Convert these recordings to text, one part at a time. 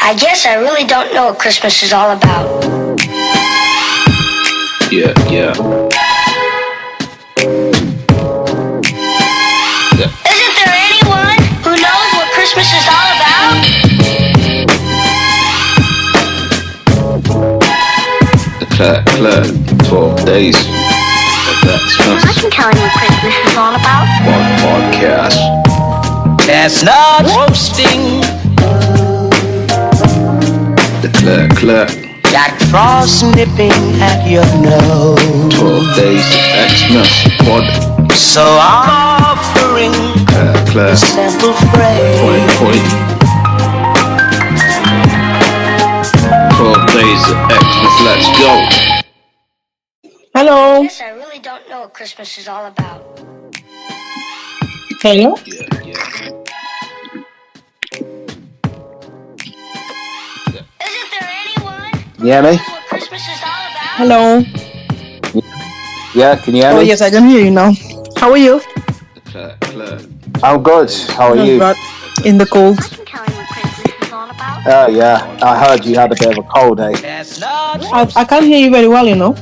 I guess I really don't know what Christmas is all about. Yeah. Isn't there anyone who knows what Christmas is all about? Claire, 12 days of that Xmas. I can tell you what Christmas is all about. Podcast. Chestnuts roasting, Claire, Jack Frost nipping at your nose. 12 days of Xmas. Pod. So I'm offering Claire, a simple phrase. point. 12 days of Xmas. Let's go. Hello. I guess I really don't know what Christmas is all about. Hello. Yeah. Isn't there anyone who You hear me? knows what Christmas is all about? Hello. Yeah, can you hear Oh me? yes, I can hear you now. How are you? Claire. I'm good. How are Not you? bad. In the cold. I can tell you what Christmas is all about. Oh yeah, I heard you had a bit of a cold, eh? Chestnuts I can't hear you very well, you know.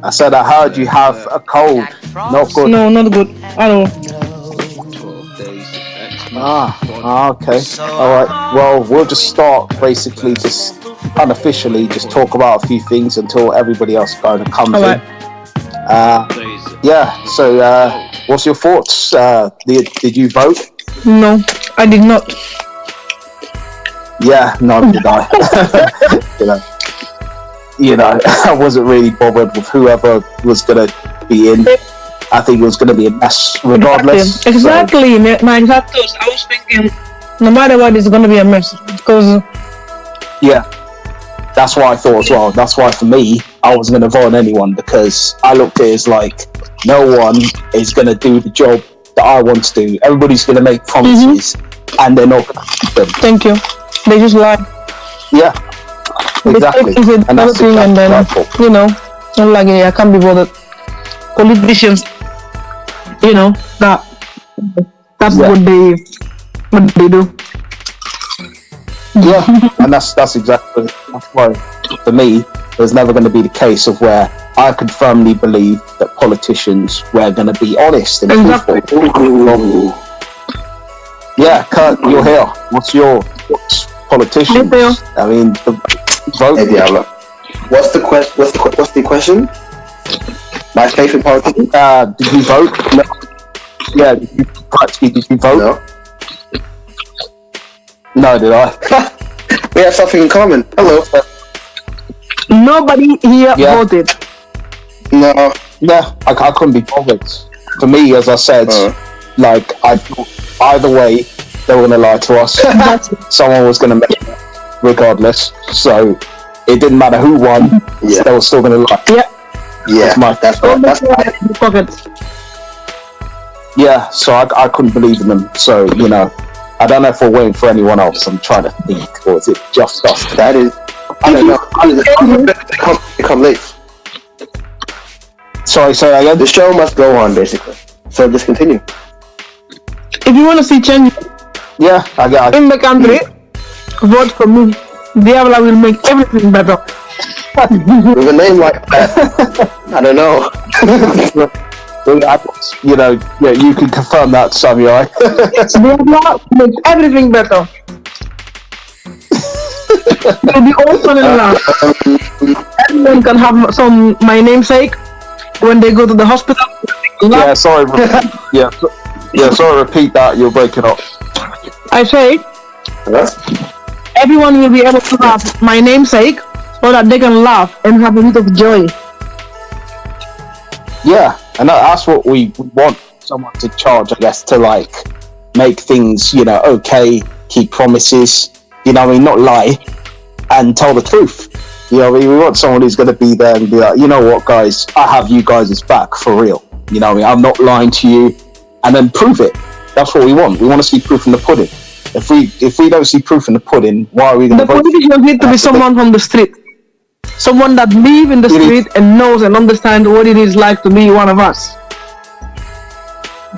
I said I heard you have a cold. Not good. No, not good at all. 12 days of Xmas. Okay. Alright. Well, we'll just start basically just unofficially just talk about a few things until everybody else kind of comes Alright. in. Yeah, so what's your thoughts? Did you vote? No, I did not. Yeah, neither did I. you know, I wasn't really bothered with whoever was gonna be in. I think it was gonna be a mess regardless. Exactly. My exact thoughts. I was thinking, no matter what, it's gonna be a mess because So, yeah, that's what I thought as well. That's why for me, I wasn't gonna vote on anyone because I looked at it as like no one is gonna do the job that I want to do. Everybody's gonna make promises and they're not gonna keep them. thank you. They just lie. Yeah, exactly. They say And that's everything and exactly then what I thought. you know, I'm like, yeah, I can't be bothered. Politicians, you know, that's Yeah. what they do. Yeah, and that's exactly that's why for me there's never going to be the case of where I could firmly believe that politicians were going to be honest and Exactly. truthful. Yeah, Kurt, you're here. What's politicians? Hey, Theo. I mean, the vote. Hey Diabla, what's the question? My favorite politician? Did you vote? No. Yeah, did you vote? No. No, did I? We have something in common. Hello. Nobody here Yeah. voted. No. Yeah, I couldn't be bothered. For me, as I said, like I thought either way they were going to lie to us. Someone was going to make it regardless. So it didn't matter who won. Yeah. They were still going to lie. Yeah. Yeah, that's Pockets. Yeah. So I couldn't believe in them. So you know, I don't know if we're waiting for anyone else. I'm trying to think, or is it just us? that is. I don't know. They come late. Sorry, say that again. The show must go on, basically. So just continue. If you want to see change Yeah, I got. in the country, vote for me. Diabla will make everything better. With a name like that, I don't know. You know, yeah, you can confirm that, Samurai. Diabla will make everything better. You'll be all fun and laugh. Everyone can have some my namesake when they go to the hospital. Yeah, sorry. Sorry. Repeat that. You're breaking up. I say everyone will be able to have my namesake so that they can laugh and have a bit of joy. Yeah, and that's what we want someone to charge, I guess, to like make things, you know, okay, keep promises, you know what I mean, not lie, and tell the truth. You know what I mean? We want someone who's going to be there and be like, you know what, guys, I have you guys' back for real. You know what I mean? I'm not lying to you, and then prove it. That's what we want. We want to see proof in the pudding. If we don't see proof in the pudding, why are we going to The vote? politicians need to be someone from the street. Someone that lives in the street and knows and understands what it is like to be one of us.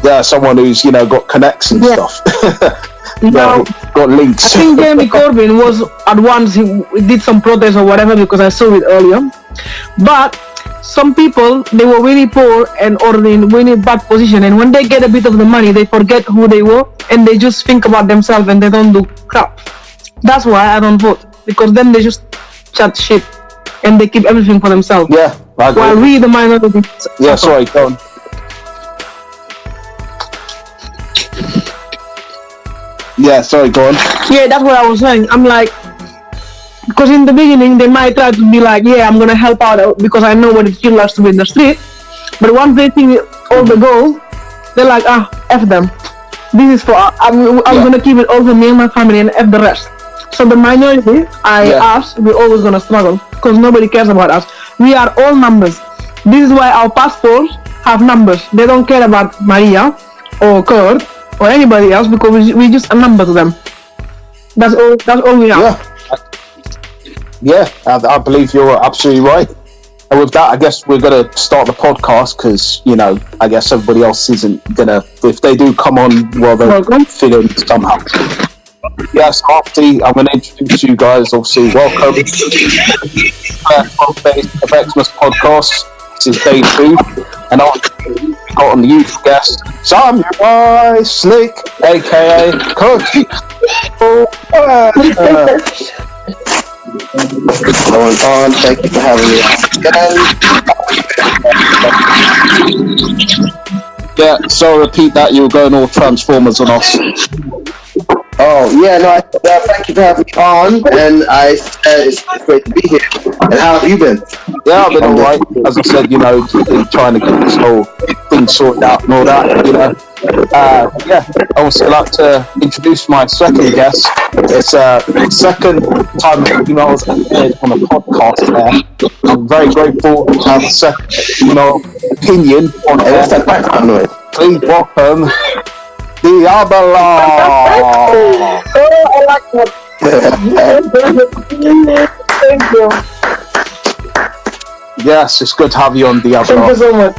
Yeah, someone who's, you know, got connects and stuff. Now, got links. I think Jeremy Corbyn was at once he did some protest or whatever because I saw it earlier. But some people, they were really poor and or in really bad position, and when they get a bit of the money, they forget who they were and they just think about themselves and they don't do crap. That's why I don't vote, because then they just chat shit and they keep everything for themselves. Yeah, I agree. While we, the minority. Yeah, sorry, go on. Yeah, sorry, go on. Yeah, that's what I was saying. I'm like, because in the beginning they might try to be like, yeah, I'm gonna help out because I know what it feels like to be in the street. But once they see all the goals, they're like, F them. This is for I'm gonna keep it all for me and my family and F the rest. So the minority, us, we're always gonna struggle because nobody cares about us. We are all numbers. This is why our passports have numbers. They don't care about Maria or Kurt or anybody else because we just a number to them. That's all we are. Yeah, I believe you're absolutely right. And with that, I guess we're going to start the podcast because, you know, I guess everybody else isn't going to, if they do come on, well, they'll fit in somehow. Yes, Artie, I'm going to introduce you guys, obviously. Welcome to the 12 Days of Xmas podcast. This is day 2. And I've got on the usual guest, Samurai Slick, a.k.a. Kurtinho. Going on, thank you for having me again. Yeah, so repeat that, you were going all Transformers on us. Oh, yeah, no, thank you for having me on, and it's great to be here. And how have you been? Yeah, I've been alright. As I said, you know, trying to get this whole thing sorted out and all that, you know. Yeah, I would like to introduce my second guest. It's the second time that I was appeared on a podcast there. I'm very grateful to have a second, opinion on Hey, what's that background noise? Please welcome Diabla. I like that. Thank you. Yes, it's good to have you on, Diabla. Thank you so much.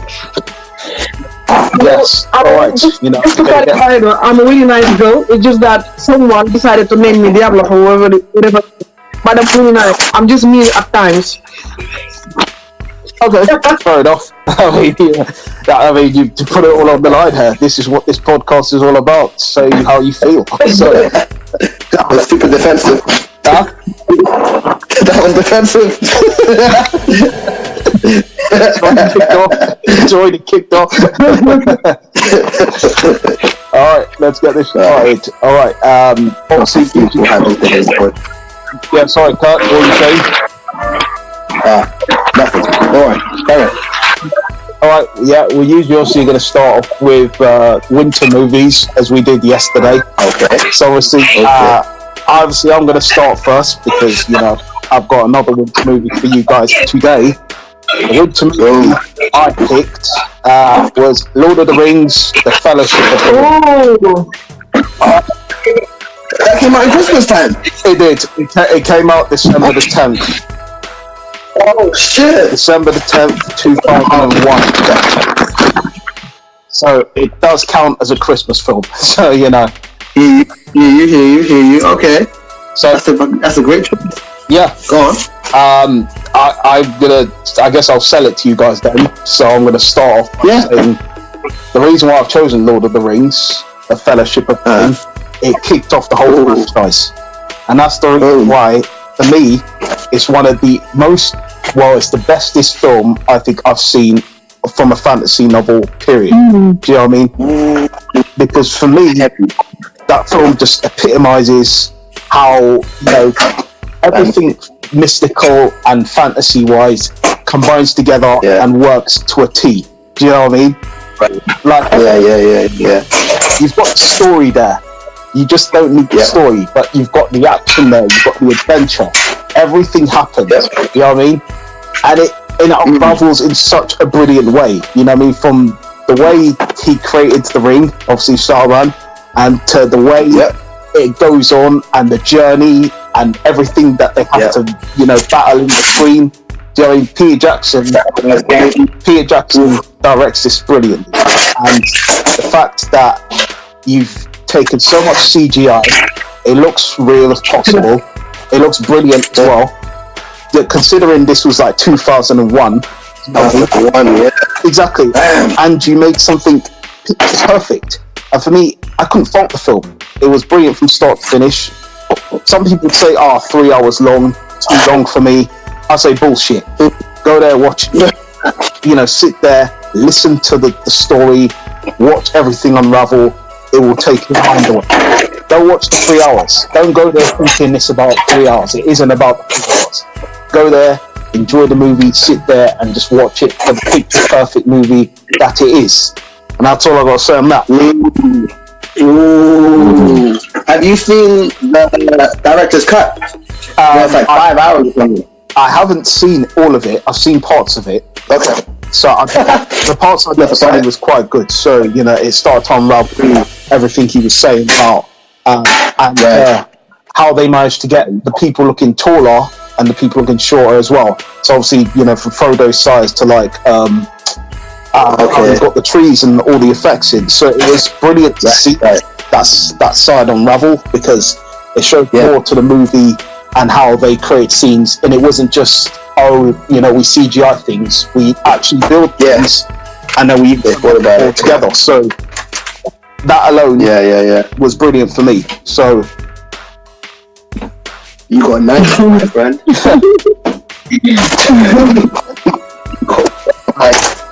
Yes, alright, just to clarify, I'm a really nice girl. It's just that someone decided to name me Diabla for whatever. But I'm really nice. I'm just me at times. Okay. Fair enough. I mean, you to put it all on the line here. This is what this podcast is all about. Say how you feel. So, that was super defensive. Huh? That was defensive. It's already kicked off. Alright, let's get this started. Alright, obviously people have this point. Yeah, sorry, Kurt, what were you saying? Nothing. Alright. Alright, yeah, we're usually also going to start off with winter movies as we did yesterday. Okay. So obviously, obviously I'm going to start first because, I've got another winter movie for you guys today. The winter movie I picked was Lord of the Rings, The Fellowship of the Ring. That came out in Christmas time. It did. It came out December the 10th. Oh shit! December the 10th, 2001. So it does count as a Christmas film. So Hear you. Okay. So that's a great choice. Yeah. Go on. I guess I'll sell it to you guys then. So I'm gonna start off by saying the reason why I've chosen Lord of the Rings, The Fellowship of the Ring, it kicked off the whole franchise, and that's the reason why, for me, it's one of the it's the bestest film I think I've seen from a fantasy novel. Period. Do you know what I mean? Because for me, that film just epitomizes how everything mystical and fantasy wise combines together and works to a T. Do you know what I mean? Like, yeah. You've got the story there. You just don't need the story, but you've got the action there. You've got the adventure. Everything happens. You know what I mean? And it unravels in such a brilliant way. You know what I mean? From the way he created the ring, obviously Sauron, and to the way it goes on, and the journey, and everything that they have to, battle in between. Do you know what I mean? Peter Jackson directs this brilliantly, and the fact that you've taken so much CGI. It looks real as possible. It looks brilliant as well. Considering this was like 2001. Yeah. Exactly. And you made something perfect. And for me, I couldn't fault the film. It was brilliant from start to finish. Some people say, 3 hours long, too long for me. I say bullshit. Go there, watch it. Sit there, listen to the story, watch everything unravel. It will take your mind away. Don't watch the 3 hours. Don't go there thinking it's about 3 hours. It isn't about the 3 hours. Go there, enjoy the movie, sit there and just watch it for the picture perfect movie that it is. And that's all I got to say on that. Ooh. Have you seen the director's cut? It's like 5 hours or something. I haven't seen all of it. I've seen parts of it. Okay. So the parts I never seen was quite good. So it started to unravel everything he was saying about how they managed to get the people looking taller and the people looking shorter as well. So obviously, from Frodo's size to like how they've got the trees and all the effects in. So it was brilliant to see that side unravel, because it showed more to the movie and how they create scenes, and it wasn't just we CGI things. We actually build things, and then we put it all together. So that alone, was brilliant for me. So you got 9, my friend.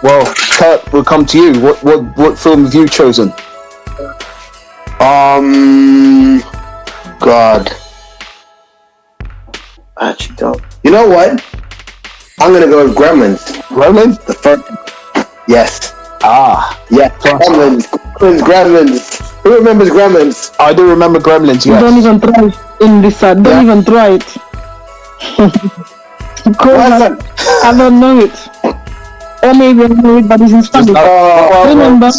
Well, Kurt, we'll come to you. What film have you chosen? God. I actually don't. You know what? I'm gonna go with Gremlins. Gremlins? The first. Yes. Yeah. Gremlins. Who remembers Gremlins? I do remember Gremlins. Yes. Don't even try in this. Don't even try it. I don't know it. Or maybe I know it, but it's in Spanish. Remember?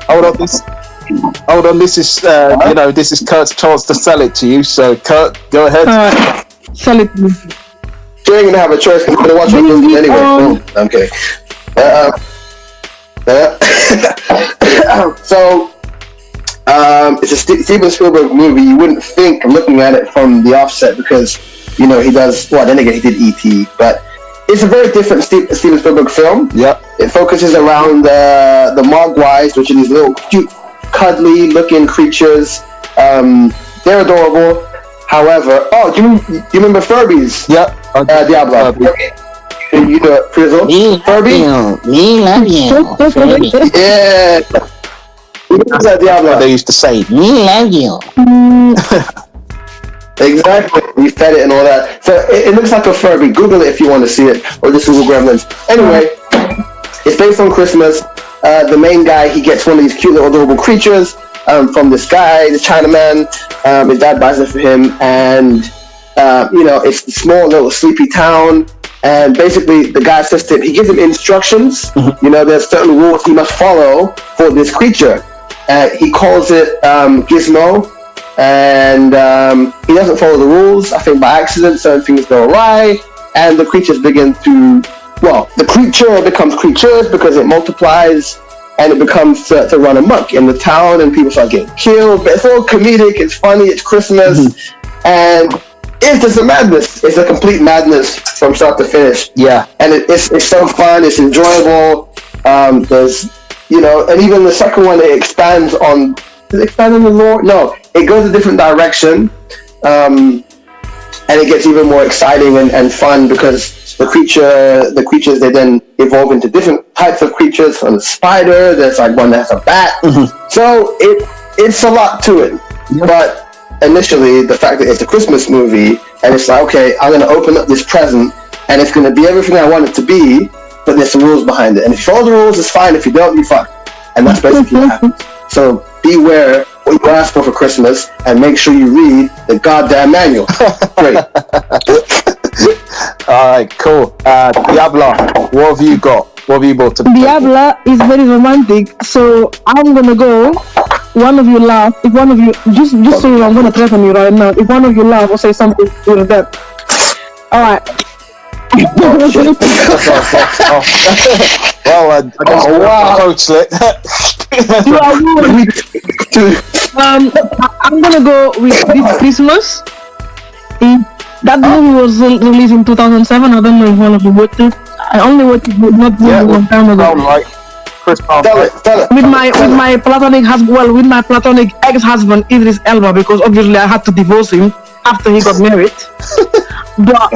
Hold on. This is this is Kurt's chance to sell it to you. So Kurt, go ahead. Sell it. You ain't gonna have a choice because you're gonna watch it anyway. No, I'm kidding. So, it's a Steven Spielberg movie. You wouldn't think, looking at it from the offset, because he does. Well, then again, he did E.T., but it's a very different Steven Spielberg film. Yep. It focuses around the Mogwais, which are these little cute, cuddly-looking creatures. They're adorable. However, do you remember Furbies? Yep. Diabla. You know it, Frizzle? Furby? Me love you. Furby. Yeah. Diabla. They used to say, Me love you. Exactly. We fed it and all that. So it looks like a Furby. Google it if you want to see it, or just Google Gremlins. Anyway, it's based on Christmas. The main guy, he gets one of these cute little adorable creatures from this guy, this Chinaman. His dad buys it for him, and it's a small little sleepy town. And basically, the guy says to him, he gives him instructions. There's certain rules he must follow for this creature. He calls it Gizmo. And he doesn't follow the rules. I think by accident certain things go awry, and the creatures begin to, the creature becomes creatures because it multiplies, and it becomes to run amok in the town, and people start getting killed. But it's all comedic, it's funny, it's Christmas, and it's just a madness. It's a complete madness from start to finish. Yeah. And it's so fun, it's enjoyable. There's, and even the second one, it expands on. Does it expand on the lore? No, it goes a different direction, and it gets even more exciting and fun, because the creatures, they then evolve into different types of creatures. From a spider, there's like one that has a bat. So it's a lot to it. But initially, the fact that it's a Christmas movie, and it's like, okay, I'm gonna open up this present, and it's gonna be everything I want it to be, but there's some rules behind it. And if you follow the rules, it's fine. If you don't, you're fucked. And that's basically what happens. So beware what you ask for Christmas, and make sure you read the goddamn manual. Great. Alright, cool. Diabla, what have you got? What have you brought to the Diabla is very romantic, so I'm gonna go. One of you laugh. If one of you, just so you know, I'm gonna threaten you right now. If one of you laugh or say something to that. Alright. Well, I guess coach lit. I'm gonna go with This Christmas. That movie was released in 2007. I don't know if one of you watched it. I only watched it not a long time ago. Chris Brown. With my platonic husband, with my platonic ex-husband Idris Elba, because obviously I had to divorce him after he got married. But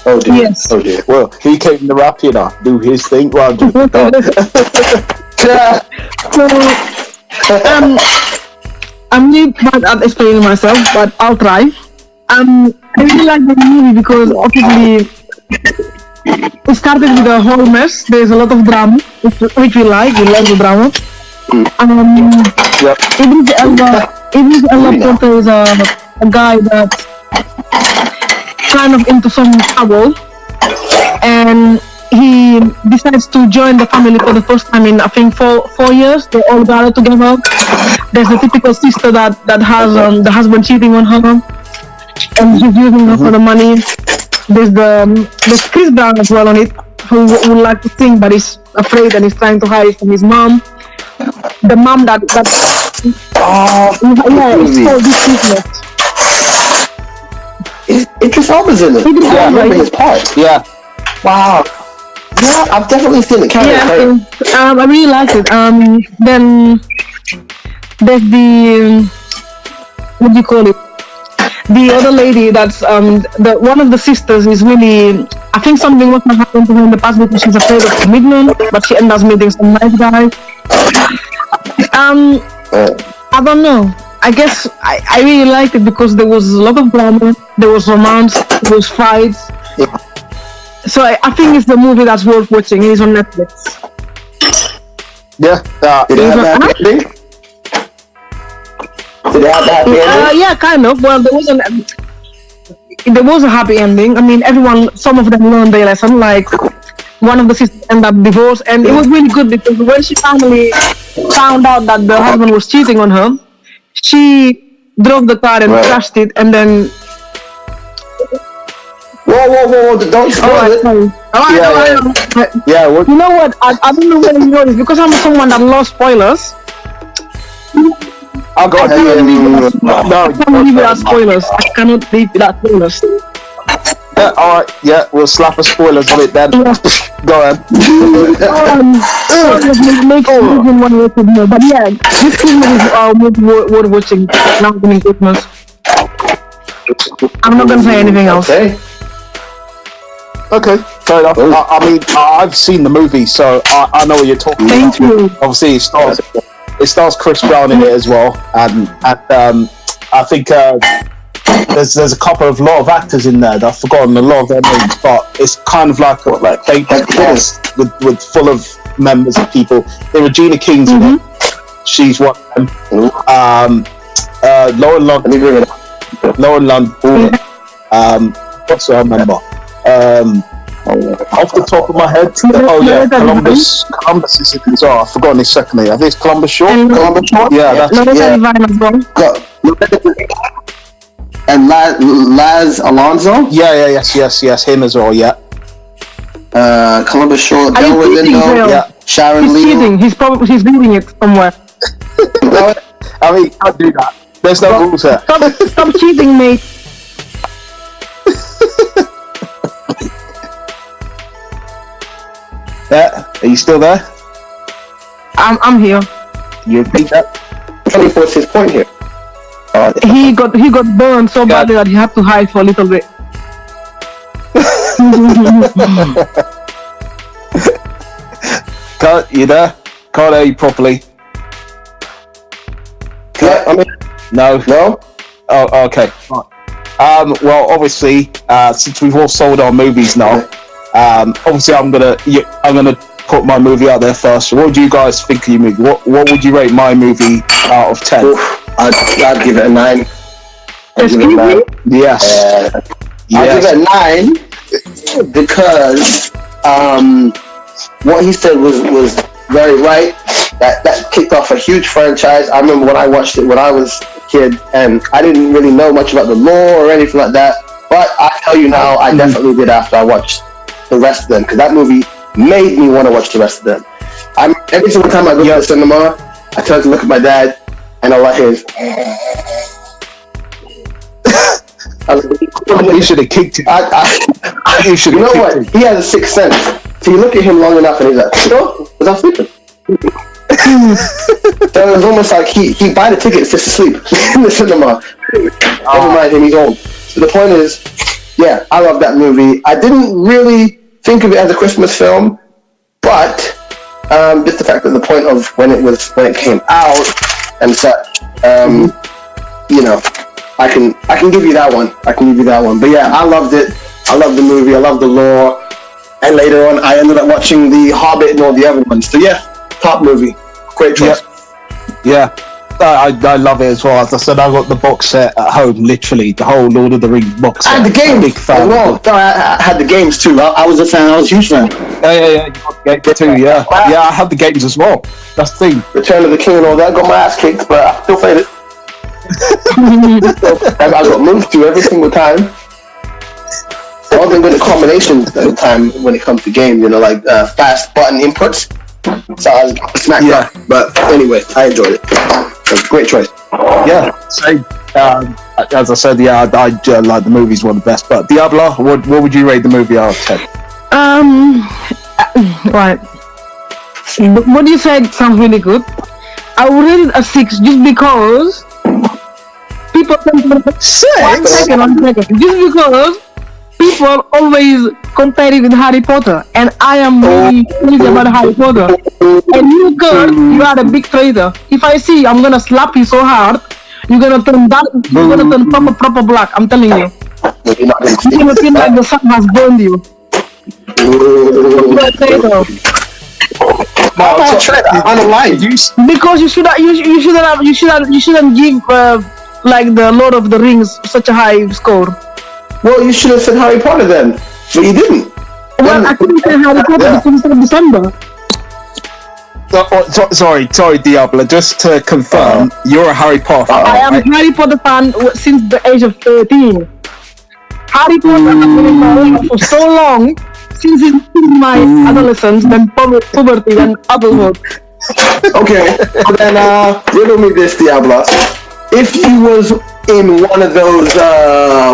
Oh dear. yes. Oh dear. Well, he came to rap, do his thing. Well, So, I'm really bad at explaining myself, but I'll try. I really like the movie because obviously it started with a whole mess. There's a lot of drama, which we like. We love the drama. Idris Elba portrays a guy that's kind of into some trouble, and he decides to join the family for the first time in I think 4 years. They all gather together. There's the typical sister that has the husband cheating on her, and she's using her for the money. There's Chris Brown as well on it, who would like to sing but is afraid and is trying to hide from his mom. The mom that it's called This Christmas. Idris Elba's in it. I remember his part. Yeah. Wow. Yeah, I've definitely seen it. I really like it. Then there's the what do you call it? The other lady that's the one of the sisters is really. I think something must have happened to her in the past because she's afraid of commitment, but she ends up meeting some nice guy. I don't know. I guess I really liked it because there was a lot of drama, there was romance, there was fights. Yeah. So I think it's the movie that's worth watching. It is on Netflix. Yeah. Did it have a happy ending? Did it have a happy ending? Yeah, kind of. Well, there was a happy ending. I mean, some of them learned their lesson. Like, one of the sisters ended up divorced, and it was really good because when she finally found out that the husband was cheating on her, she drove the car and crashed it, and then. Whoa! Don't spoil it. Yeah. What? You know what? I don't know whether you know this because I'm someone that loves spoilers. I'll go ahead. I can't leave without spoilers. I cannot leave without spoilers. Yeah, alright, yeah, we'll slap a spoilers on it then. Go ahead. But yeah, this Christmas is worth watching now coming Christmas. I'm not gonna say anything else. Okay, fair enough. I mean, I've seen the movie, so I know what you're talking about. Thank you. Obviously, it stars Chris Brown in it as well, and I think there's a lot of actors in there that I've forgotten a lot of their names, but it's kind of like a fake cast with full of members of people. Regina King's in it. She's one of them. Lauren London. What's her member? Off the top of my head, Columbus is in it as well. I've forgotten his second name. I think it's Columbus Shaw. Yeah, that's And Laz Alonso? Yes, him as well, yeah. Columbus Shaw, yeah. Sharon Lee. He's cheating. He's reading it somewhere. I mean, can't do that. There's no rules there. Stop cheating, mate. Yeah, are you still there? I'm here. You repeat that? What's his point here? He got burned so badly that he had to hide for a little bit. You there? Can't hear you properly. No. Oh, okay. Well, obviously, since we've all sold our movies now, obviously I'm gonna put my movie out there first. So what do you guys think of your movie? What would you rate my movie out of 10? I'd give it a 9. Yes. I'll give it a 9 because what he said was very right. That kicked off a huge franchise. I remember when I watched it when I was a kid, and I didn't really know much about the lore or anything like that. But I tell you now, I definitely did after I watched the rest of them, because that movie made me want to watch the rest of them. Every single time I go to the cinema, I try to look at my dad, and all I hear is. You should have kicked him. You should You have know kicked what? him. He has a sixth sense. So you look at him long enough, and he's like, "Oh, was I sleeping?" So it was almost like he buy the tickets just to sleep in the cinema. Never mind him, he's old. So the point is, yeah, I love that movie. I didn't really think of it as a Christmas film, but just the fact that the point of when it came out and such, you know, I can give you that one. But yeah, I loved it. I love the movie. I love the lore. And later on, I ended up watching The Hobbit and all the other ones. So yeah, top movie. Great choice. Yeah. I love it as well. As I said, I got the box set at home, literally the whole Lord of the Rings box set. I had the games. Big fan. I had the games too. I was a fan. I was a huge fan. Yeah. You got the games too. Yeah. I had the games as well. That's the thing. Return of the King and all that. Got my ass kicked, but I still played it. I got moved to every single time. I wasn't good at combinations at the time when it comes to games, you know, like fast button inputs. So I was smacked up. But anyway, I enjoyed it. It was a great choice. Yeah, same. As I said, I like the movie's one of the best. But Diabla, what would you rate the movie out of 10? Right. What you said sounds really good. I would rate it a 6 just because people. 6? One second. Just because people always compare it with Harry Potter, and I am really crazy about Harry Potter. And you, girl, you are a big traitor. If I see you, I'm gonna slap you so hard, you're gonna turn dark, you're gonna turn proper black. I'm telling you. You're not gonna You're gonna feel like the sun has burned you. You're a traitor. On the line. Because you shouldn't give like the Lord of the Rings such a high score. Well, you should have said Harry Potter then, but you didn't. Well, I couldn't say Harry Potter because it's December. Sorry, Diabla. Just to confirm, you're a Harry Potter fan, I am a Harry Potter fan since the age of 13. Harry Potter has been in my life for so long, since my adolescence, then puberty, then adulthood. Okay, then riddle me this, Diabla. If you was in one of those,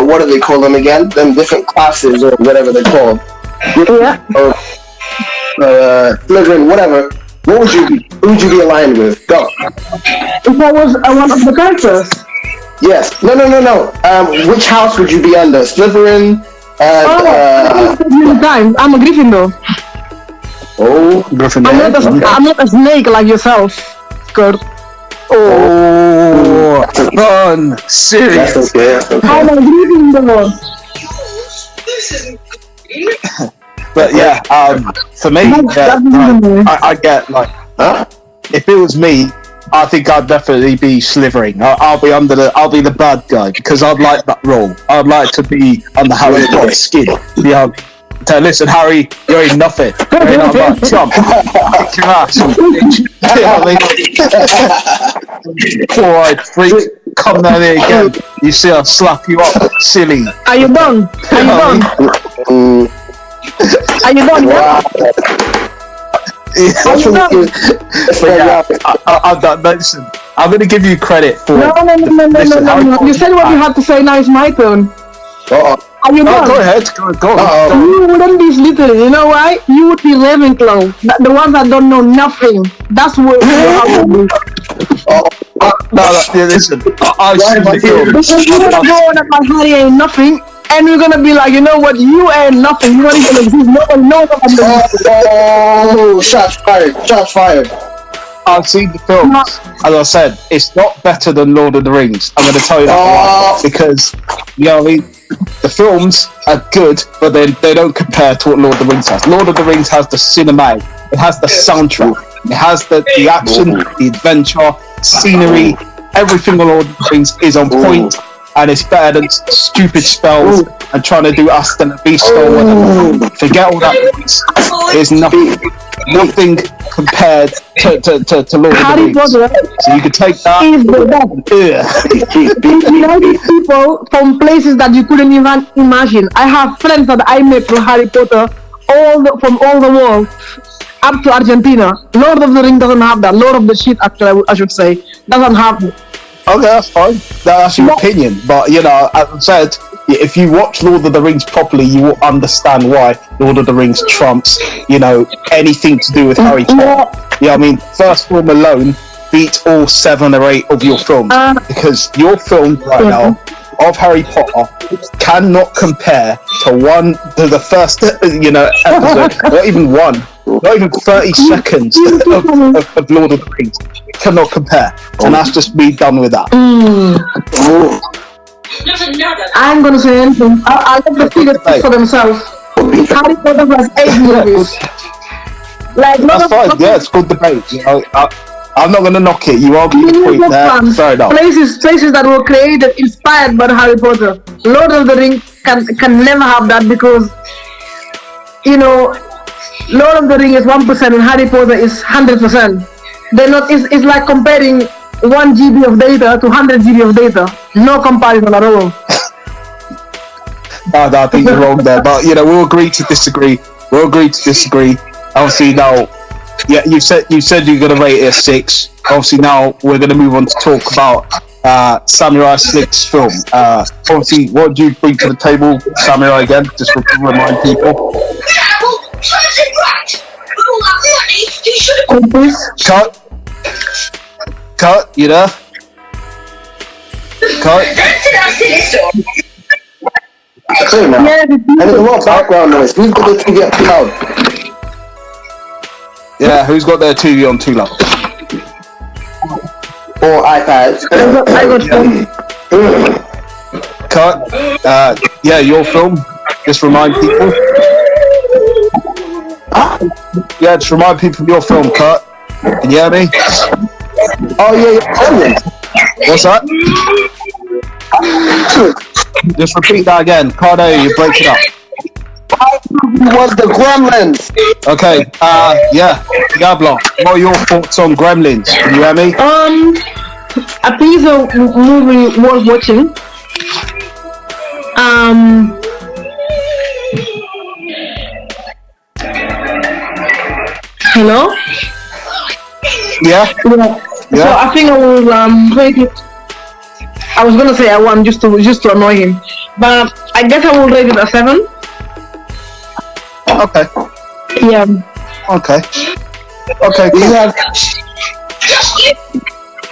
what do they call them again? Them different classes or whatever they're called. Yeah. Or Slytherin, whatever. What would you be? Who would you be aligned with? Go. If I was one of the characters. Yes. No. Which house would you be under? Slytherin? Many times. I'm a Gryffindor. Oh, Gryffindor. I'm not a snake like yourself, Kurt. Oh, fun, serious. That's okay. I'm a Gryffindor. But yeah, for me, I get like, if it was me, I think I'd definitely be Slytherin. I'll be the bad guy because I'd like that role. I'd like to be under Harry Potter's skin. Yeah. So listen, Harry, you ain't nothing. You ain't nothing but Trump. Kick your ass. Poor-eyed freak, come down here again. You see, I'll slap you up, silly. Are you done? Are you done? Listen, I'm going to give you credit for. No. You said what you had to say. Now it's my turn. Are you done? Go ahead. Go. You wouldn't be Slytherin. You know why? You would be Ravenclaw. The ones that don't know nothing. That's what. Listen. I've seen the film. Because you're gonna go on about Harry ain't nothing, and we're gonna be like, you know what? You ain't nothing. You ain't gonna exist. No one knows about you. Oh, shots fired. I've seen the films. As I said, it's not better than Lord of the Rings. I'm going to tell you that right, because you know what I mean. The films are good, but they don't compare to what Lord of the Rings has. Lord of the Rings has the cinematic, it has the soundtrack, it has the action, the adventure, scenery. Everything on Lord of the Rings is on point, and it's better than stupid spells and trying to do us than a beast or whatever. Forget all that noise. There's nothing compared to Lord of the Rings. So you could take that. You know these people from places that you couldn't even imagine. I have friends that I met through Harry Potter, from all the world, up to Argentina. Lord of the Rings doesn't have that. Lord of the shit, actually, I should say. doesn't happen. Okay, that's fine. That's your opinion. But, you know, as I said, if you watch Lord of the Rings properly, you will understand why Lord of the Rings trumps, you know, anything to do with Harry Potter. Yeah, I mean, first film alone beats all 7 or 8 of your films. Because your film right now of Harry Potter cannot compare to the first, you know, episode. Not even 30 seconds of Lord of the Rings. It cannot compare. And that's just me done with that. I'm gonna say anything. I'll let the figures speak for themselves. Harry Potter has 8 movies. Like, that's fine. Yeah, it's good debate. You know, I'm not gonna knock it. You argue the point there. Fair enough. Places that were created, inspired by Harry Potter. Lord of the Rings can never have that because, you know, Lord of the Rings is 1% and Harry Potter is 100%. They're not. It's like comparing 1 GB of data to 100 GB of data. No comparison at all. No, I think you're wrong there. But, you know, we'll agree to disagree. Obviously, now, yeah, you said you're gonna rate it a 6. Obviously, now we're gonna move on to talk about Samurai Slick's film. Obviously, what do you bring to the table, Samurai? Again, just to remind people. Cut. You there? Cut. Clear now. And there's a lot of background noise. Who's got the TV up too loud? Yeah, who's got their TV on too loud? Or iPads. Cut. Yeah, your film. Just remind people. Yeah, just remind people of your film, Cut. Can you hear me? Oh yeah. What's that? Just repeat that again. Cardo, you break it up. Was the Gremlins? Okay, yeah. Diabla, what are your thoughts on Gremlins? Can you hear me? A piece of movie worth watching. Hello? Yeah. So I think I will rate it. I was gonna say a 1 just to annoy him, but I guess I will rate it a 7. Okay. Yeah. Okay. Cool.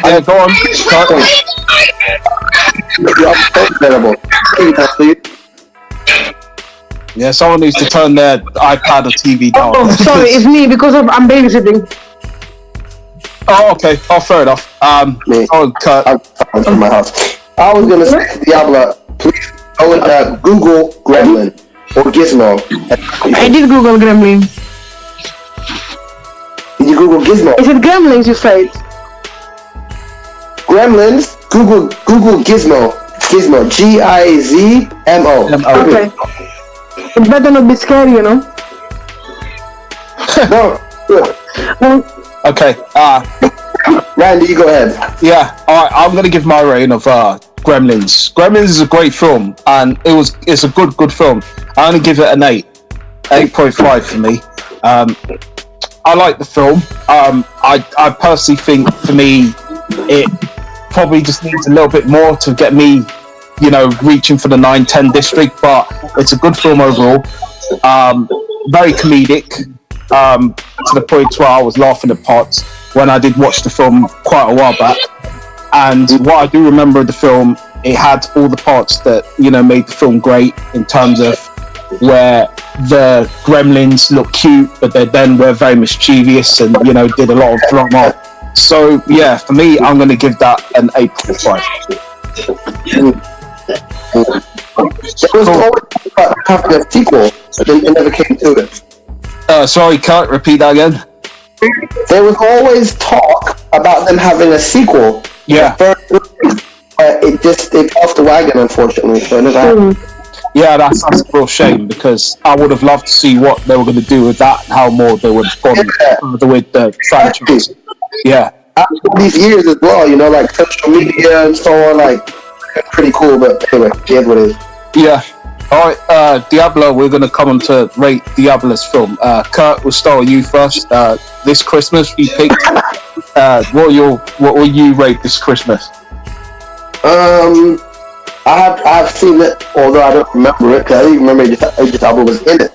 Yeah, go on. Yeah, someone needs to turn their iPad or TV down. Oh, sorry, it's me because I'm babysitting. Oh, okay. Oh, fair enough. Cut. I'm from my house. I was gonna say, Diabla, please go and Google Gremlin or Gizmo. I did Google Gremlin. Did you Google Gizmo? Is it Gremlins you said? Gremlins. Google Gizmo. Gizmo. Gizmo. Okay. It better not be scary, you know. No. Good. Okay. Randy, you go ahead. Yeah. All right. I'm gonna give my rating of Gremlins. Gremlins is a great film, and it's a good film. I only give it an 8.5 for me. I like the film. I personally think for me it probably just needs a little bit more to get me, you know, reaching for the 9-10 district, but it's a good film overall. Very comedic, to the point where I was laughing at parts when I did watch the film quite a while back. And what I do remember of the film, it had all the parts that, you know, made the film great in terms of where the gremlins look cute, but they then were very mischievous and, you know, did a lot of drama. So, yeah, for me, I'm going to give that an 8.5. There was always having a sequel, but then it never came to it. Sorry, Kurt, repeat that again. There was always talk about them having a sequel. Yeah. It fell off the wagon, unfortunately. So it never happened. Yeah, that's a real shame because I would have loved to see what they were going to do with that and how more they would have gone further with the franchise. Yeah. After these years as well, you know, like social media and so on, like, it's pretty cool, but anyway, it is what it is. Yeah. Alright, Diabla, we're going to come on to rate Diabla's film. Kurt, we'll start with you first. This Christmas, you picked what will you rate this Christmas? I've seen it, although I don't remember it because I didn't remember Idris Elba was in it.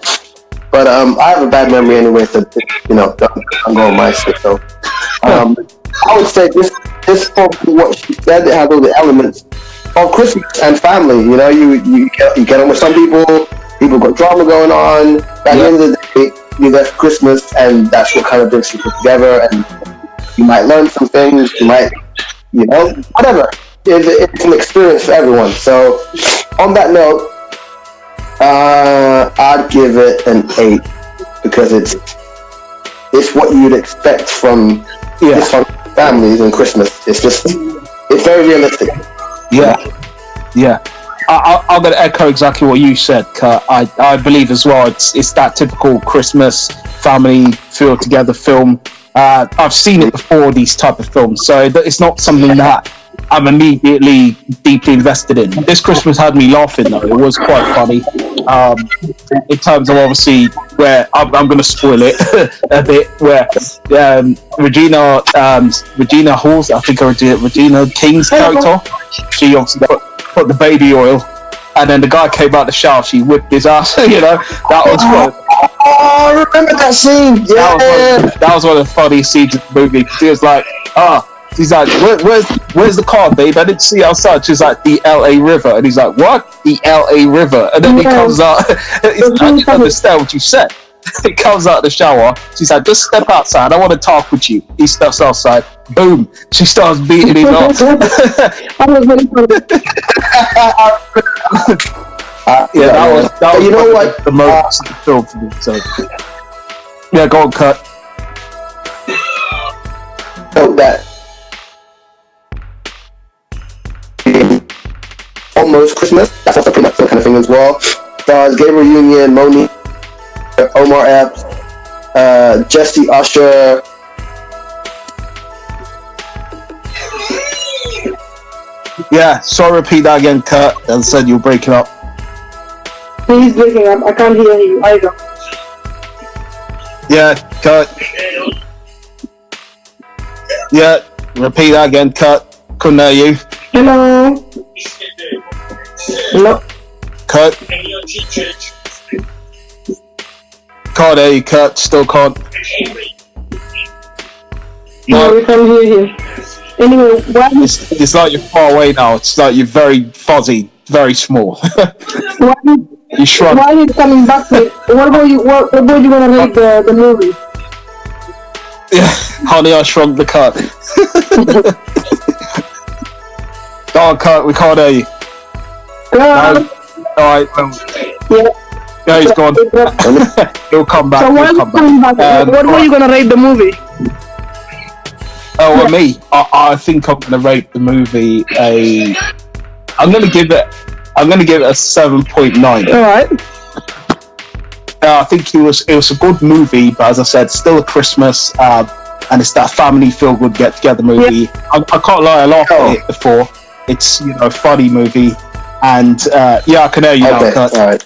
But I have a bad memory anyway, so I'm going my shit. So I would say this for what she said, it has all the elements of Christmas and family. You know, you get on with some people got drama going on. But at the end of the day, you're there for Christmas, and that's what kind of brings people together. And you might learn some things. You might, whatever. It's an experience for everyone. So on that note, I'd give it an 8 because it's what you'd expect from families and Christmas. It's very realistic. Yeah. I'm going to echo exactly what you said, Kurt. I believe as well it's that typical Christmas family feel together film. I've seen it before, these type of films, so it's not something that I'm immediately deeply invested in. This Christmas had me laughing though. It was quite funny. In terms of obviously where I'm going to spoil it a bit, where Regina Hall's, I think Regina King's character, she obviously put the baby oil, and then the guy came out the shower, she whipped his ass. That was fun. Oh, I remember that scene. Yeah, that was one of the funniest scenes of the movie. He was like, he's like, where's the car, babe? I didn't see outside. She's like, the LA River. And he's like, what? The LA River. And then he comes out. He's like, I didn't understand what you said. He comes out of the shower. She's like, just step outside. I want to talk with you. He steps outside. Boom. She starts beating him up. That was very funny. That was you know what? The most of the film for me. So. Yeah, go on, Kurt. So that almost Christmas. That's also pretty much the kind of thing as well. Stars Gabriel Union, Monique, Omar Epps, Jesse Usher. Yeah, sorry, repeat that again, Kurt. As I said, you're breaking up. He's breaking up. I can't hear you either. Yeah, Kurt. Yeah, repeat that again, Kurt. Couldn't hear you. Hello. Kurt. Can't hear you, Kurt. Still can't. No, we can't hear you. Anyway, it's like you're far away now. It's like you're very fuzzy, very small. You shrunk. Why are you coming back to it? What about you? What about you gonna rate the movie? Yeah, Honey, I Shrunk the Cut. Oh, Kurt, we can't hear you. No. Alright, yeah, he's gone. He'll come back. So what were you gonna rate the movie? Oh, well, me. I think I'm gonna rate the movie I'm gonna give it a 7.9. Alright. I think it was a good movie, but as I said, still a Christmas, and it's that family feel good get together movie. Yeah. I can't lie, I laughed at it before. It's a funny movie, and I can hear you now. Kurt. All right.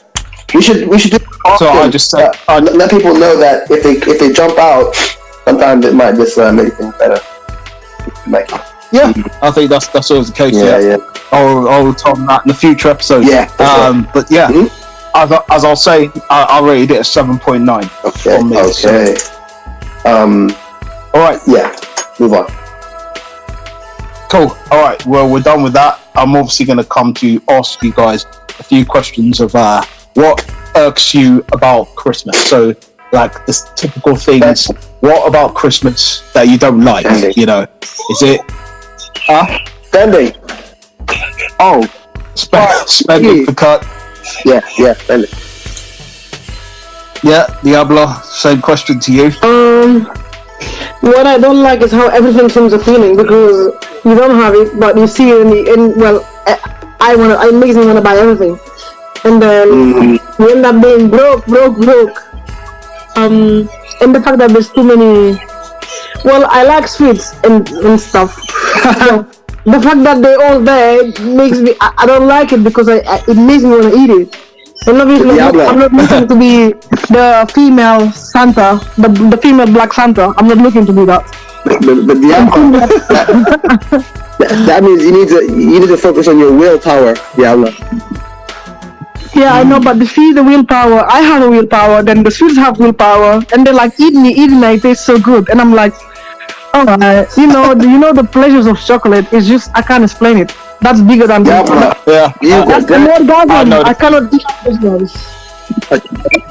We should do. So I just said, let people know that if they jump out, sometimes it might just make things better. Yeah, I think that's always the case. Yeah. I'll tell them that in the future episodes. Yeah. But yeah, as I'll say, I rated it a 7.9. Okay. On me, okay. So. All right. Yeah. Move on. Cool. All right. Well, we're done with that. I'm obviously going to come to ask you guys a few questions of what irks you about Christmas. So, like the typical things. What about Christmas that you don't like? Spending. Is it? Spending. Oh, spending for cut. Yeah, spending. Yeah, Diabla. Same question to you. What I don't like is how everything seems appealing because you don't have it, but you see it it makes me want to buy everything, and then you end up being broke. And the fact that there's too many. Well, I like sweets and stuff. So the fact that they're all there makes me. I don't like it because it makes me want to eat it. And obviously, I'm not looking to be the female Santa, the female Black Santa. I'm not looking to be that. But Diabla, that means you need to focus on your willpower, Diabla. Yeah, I know, but the feed the willpower. I have a willpower. Then the sweets have willpower, and they're like, eat me. It tastes so good, and I'm like, oh, you know the pleasures of chocolate is just I can't explain it. That's bigger than Diabla. Yeah. That's an orgasm. I I cannot do this one.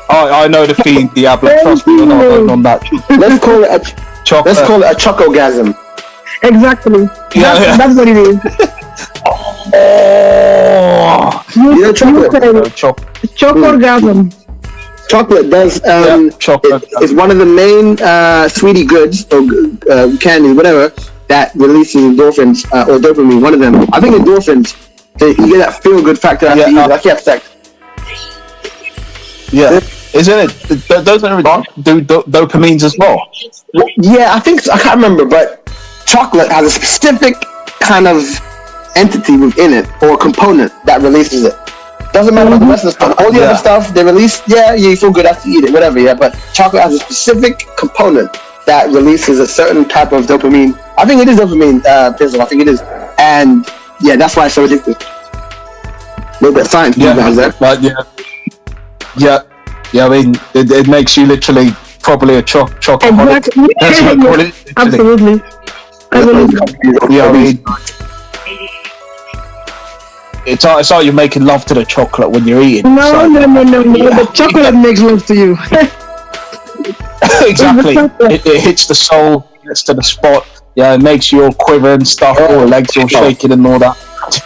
I know the feed Diablo. Trust me, you're not going on that. Let's call it a Chocolate. Let's call it a chocogasm. Exactly. Yeah. That's what it is. Oh, You know chocolate. Chocorgasm. Chocolate does. Chocolate. It's one of the main sweetie goods or candies, whatever, that releases endorphins or dopamine. One of them. I think endorphins. So you get that feel good factor after you like you have sex. Yeah. Isn't it? Those do dopamines as well. Yeah, I think so. I can't remember, but chocolate has a specific kind of entity within it or component that releases it. Doesn't matter about the rest of the stuff. All the other stuff they release, you feel good after you eat it, whatever. Yeah, but chocolate has a specific component that releases a certain type of dopamine. I think it is dopamine, Pizzle. I think it is, and yeah, that's why it's so addictive. A little bit of science, there. But yeah. I mean, it makes you literally probably a chocoholic. Exactly. That's what I call it. Absolutely. Yeah, I mean, it's like you're making love to the chocolate when you're eating. No. The chocolate makes love to you. Exactly. It hits the soul, gets to the spot. Yeah, it makes you all quiver and stuff, all legs all shaking and all that.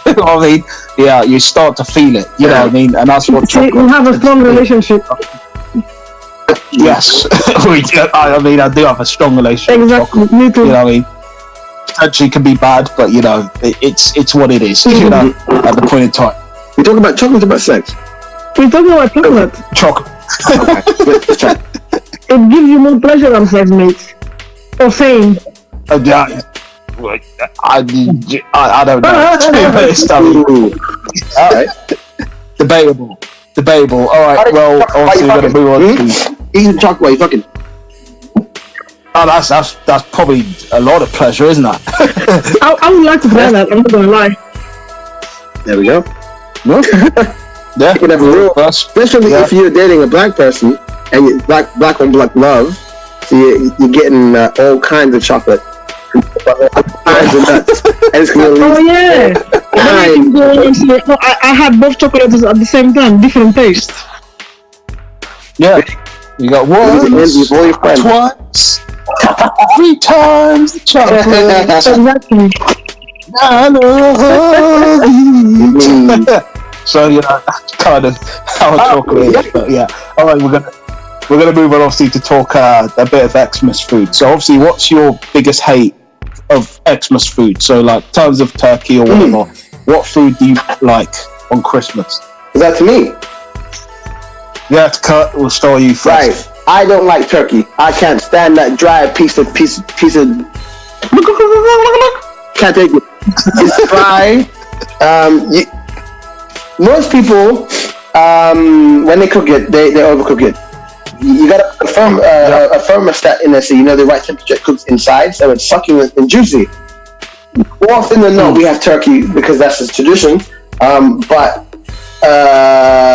You know what I mean? Yeah, you start to feel it. You know what I mean? And that's what chocolate. You have a strong relationship. Yes. I mean, I do have a strong relationship with chocolate. Me too. You know what I mean? Potentially can be bad, but you know, it's what it is. You know, at the point in time. We talk about chocolate, about sex. We're talking about chocolate. Chocolate. It gives you more pleasure than sex, mate. Or fame. Yeah. I don't know. All right. Debatable. All right. Well, obviously we're gonna move on to eating chocolate while you fucking. Oh, that's probably a lot of pleasure, isn't it? I would like to try that. I'm not gonna lie. There we go. No. Yeah. You can have a real, especially if you're dating a black person and you black on black love, so you're getting all kinds of chocolate. Kinds of nuts. And it's gonna I had both chocolates at the same time, different taste. Yeah. You got once, twice, 3 times the chocolate. Exactly. I love you. So that's kind of how chocolate is. But yeah. All right, we're gonna move on obviously to talk a bit of Xmas food. So obviously, what's your biggest hate of Xmas food? So like tons of turkey or whatever. What food do you like on Christmas? Is that to me? Yeah, to cut. We'll start you first. Right. I don't like turkey. I can't stand that dry piece of. Can't take it. It's dry. Most people, when they cook it, they overcook it. You gotta put a thermostat in there so you know the right temperature it cooks inside, so it's succulent and juicy. More often than not, we have turkey because that's the tradition. But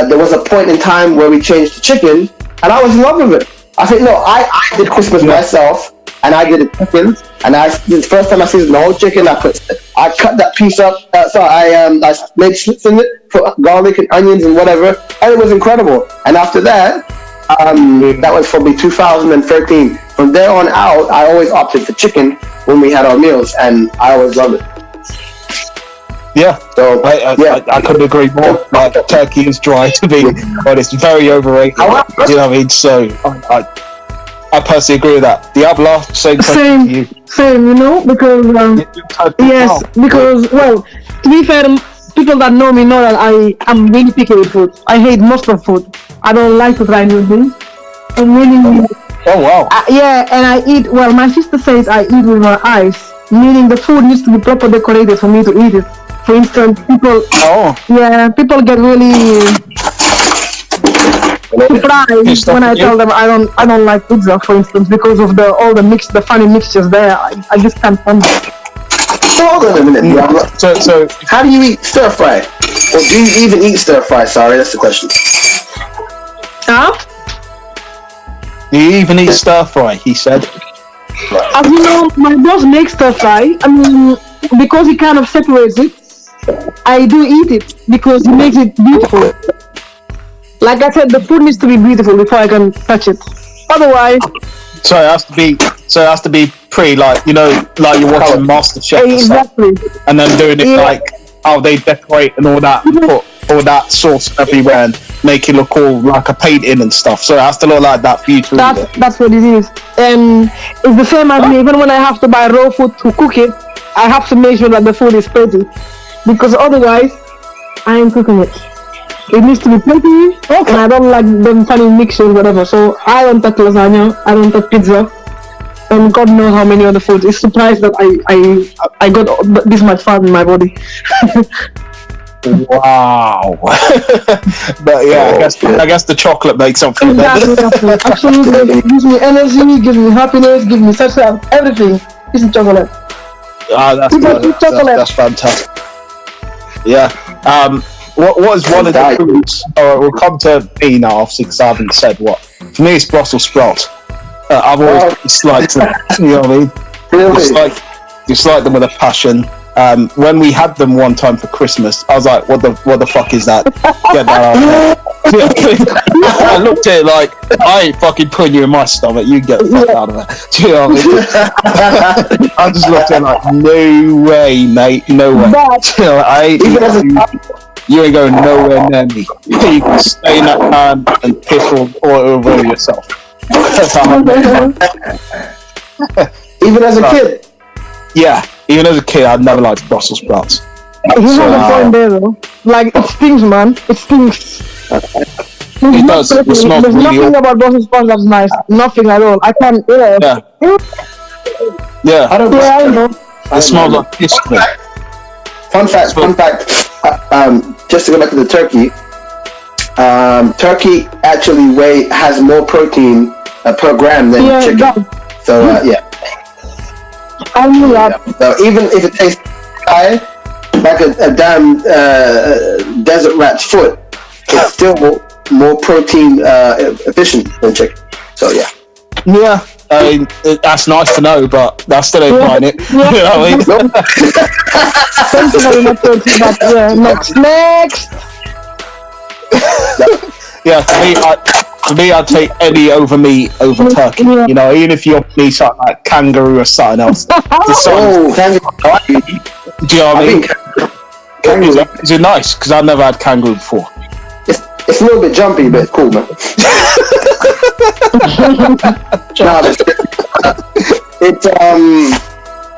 there was a point in time where we changed to chicken, and I was in love with it. I think I did Christmas myself, and I did a chicken, and the first time I seasoned the whole chicken, I cut that piece up. So I made slits in it, put garlic and onions and whatever, and it was incredible. And after that, that was probably 2013. From there on out, I always opted for chicken when we had our meals, and I always loved it. Yeah, so I couldn't agree more. Like turkey is dry to me, but it's very overrated. You know what I mean? So I personally agree with that. Diabla, same. You know, because yes, because well, to be fair, people that know me know that I am really picky with food. I hate most of food. I don't like to try new things. I'm really. Oh wow. And I eat. Well, my sister says I eat with my eyes, meaning the food needs to be properly decorated for me to eat it. For instance, people get really cry pissed off when I at you? tell them I don't like pizza, for instance, because of all the funny mixtures there. I just can't stand it. Hold on a minute, Diabla. So How do you eat stir fry? Or do you even eat stir fry? Sorry, that's the question. Huh? Do you even eat stir fry? He said. As you know, my boss makes stir fry. I mean, because he kind of separates it, I do eat it because he makes it beautiful. Like I said, the food needs to be beautiful before I can touch it. Otherwise, So it has to be pretty like like you're watching MasterChef or exactly. stuff, and then doing it like how they decorate and all that, put all that sauce everywhere and make it look all like a painting and stuff. So it has to look like that for you to eat it. That's what it is. And it's the same as me. Even when I have to buy raw food to cook it, I have to make sure that the food is pretty, because otherwise, I ain't cooking it. It needs to be pretty, and I don't like them funny mixtures, whatever. So I don't touch lasagna, I don't touch pizza, and God knows how many other foods. It's surprised that I got this much fat in my body. Wow. But yeah, I guess the chocolate makes up for it. Exactly. Absolutely, it gives me energy, gives me happiness, gives me such everything. It's chocolate. That's good. That's fantastic. Yeah. What is one of the foods? We'll come to me now, obviously, because I haven't said what. For me, it's Brussels sprouts. I've always disliked them. You know what I mean? Really? Dislike them with a passion. When we had them one time for Christmas, I was like, "What the fuck is that? Get that out of here!" I looked at it like, "I ain't fucking putting you in my stomach. You get the fuck out of it." Do you know what I mean? I just looked at it like, "No way, mate. No way." You ain't going nowhere near me. You can stay in that pan and piss all over yourself. Even as a kid. Yeah, even as a kid, I'd never liked Brussels sprouts. You have a point there, though. Like, it stinks, man. It stinks. It does. It smells There's really nothing awful. about Brussels sprouts that's nice. Nothing at all. I can't. Yeah. Yeah. I don't Yeah, I know. It smells like piss to me. Fun fact. Just to go back to the turkey. Turkey actually has more protein per gram than Yeah, chicken. So yeah. I knew that. So even if it tastes high, like a damn desert rat's foot, it's still more protein efficient than chicken. So yeah. Yeah. That's nice to know, but I still ain't buying it. Yeah. You know what I mean? Thank you very much, but yeah, next. Yeah, for me, I'd take any over meat over turkey. Yeah. You know, even if you offer me something like kangaroo or something else. Do you know what I mean? Is it nice? Because I've never had kangaroo before. It's a little bit jumpy, but it's cool, man.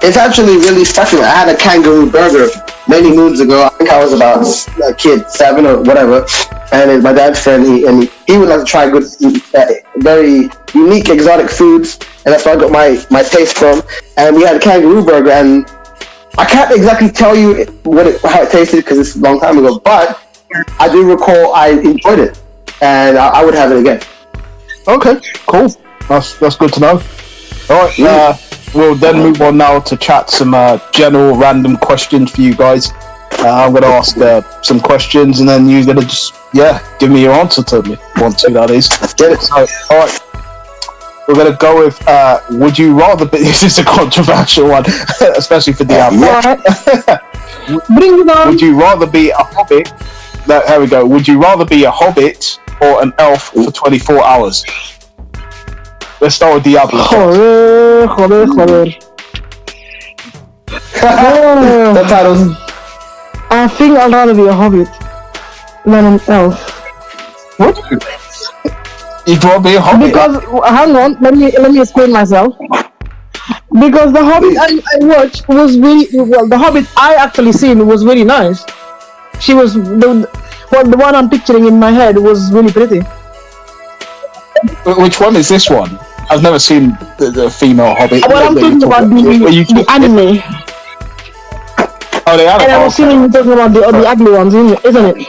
It's actually really special. I had a kangaroo burger many moons ago. I think I was about a kid, 7 or whatever. And my dad's friend, he would like to try good, very unique, exotic foods, and that's where I got my taste from. And we had a kangaroo burger, and I can't exactly tell you how it tasted because it's a long time ago, but I do recall I enjoyed it, and I would have it again. Okay, cool. That's good to know. All right, we'll then move on now to chat some general random questions for you guys. I'm going to ask some questions, and then you're going to just give me your answer to me. Want to, that is. Let's get it. So, all right. We're going to go with would you rather be... This is a controversial one, especially for Diabla. Bring it on. Would you rather be a hobbit... Here we go. Would you rather be a hobbit or an elf for 24 hours? Let's start with Diabla. Joder. The titles. I think I'd rather be a hobbit than an elf. What? You'd rather be a hobbit? Because, hang on, let me explain myself. Because the Hobbit I watched was really, well, the Hobbit I actually seen was really nice. She was, the one I'm picturing in my head was really pretty. Which one is this one? I've never seen the female Hobbit. Well, I'm talking about the anime. Oh, the anime. And I'm assuming you're talking about the ugly ones, isn't it?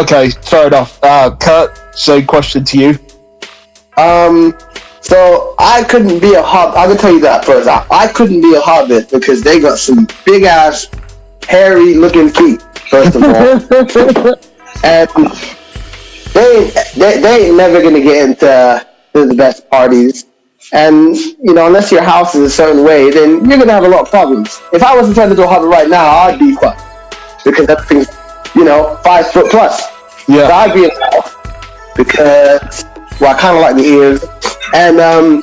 Okay, fair enough. Kurt, same question to you. So I couldn't be a hobbit. I can tell you that first. I couldn't be a hobbit because they got some big ass, hairy looking feet. First of all, and they ain't never gonna get into the best parties. And unless your house is a certain way, then you're gonna have a lot of problems. If I was to turn into a hobbit right now, I'd be fucked because everything's 5 foot plus. Yeah, so I'd be in the house because I kind of like the ears. And I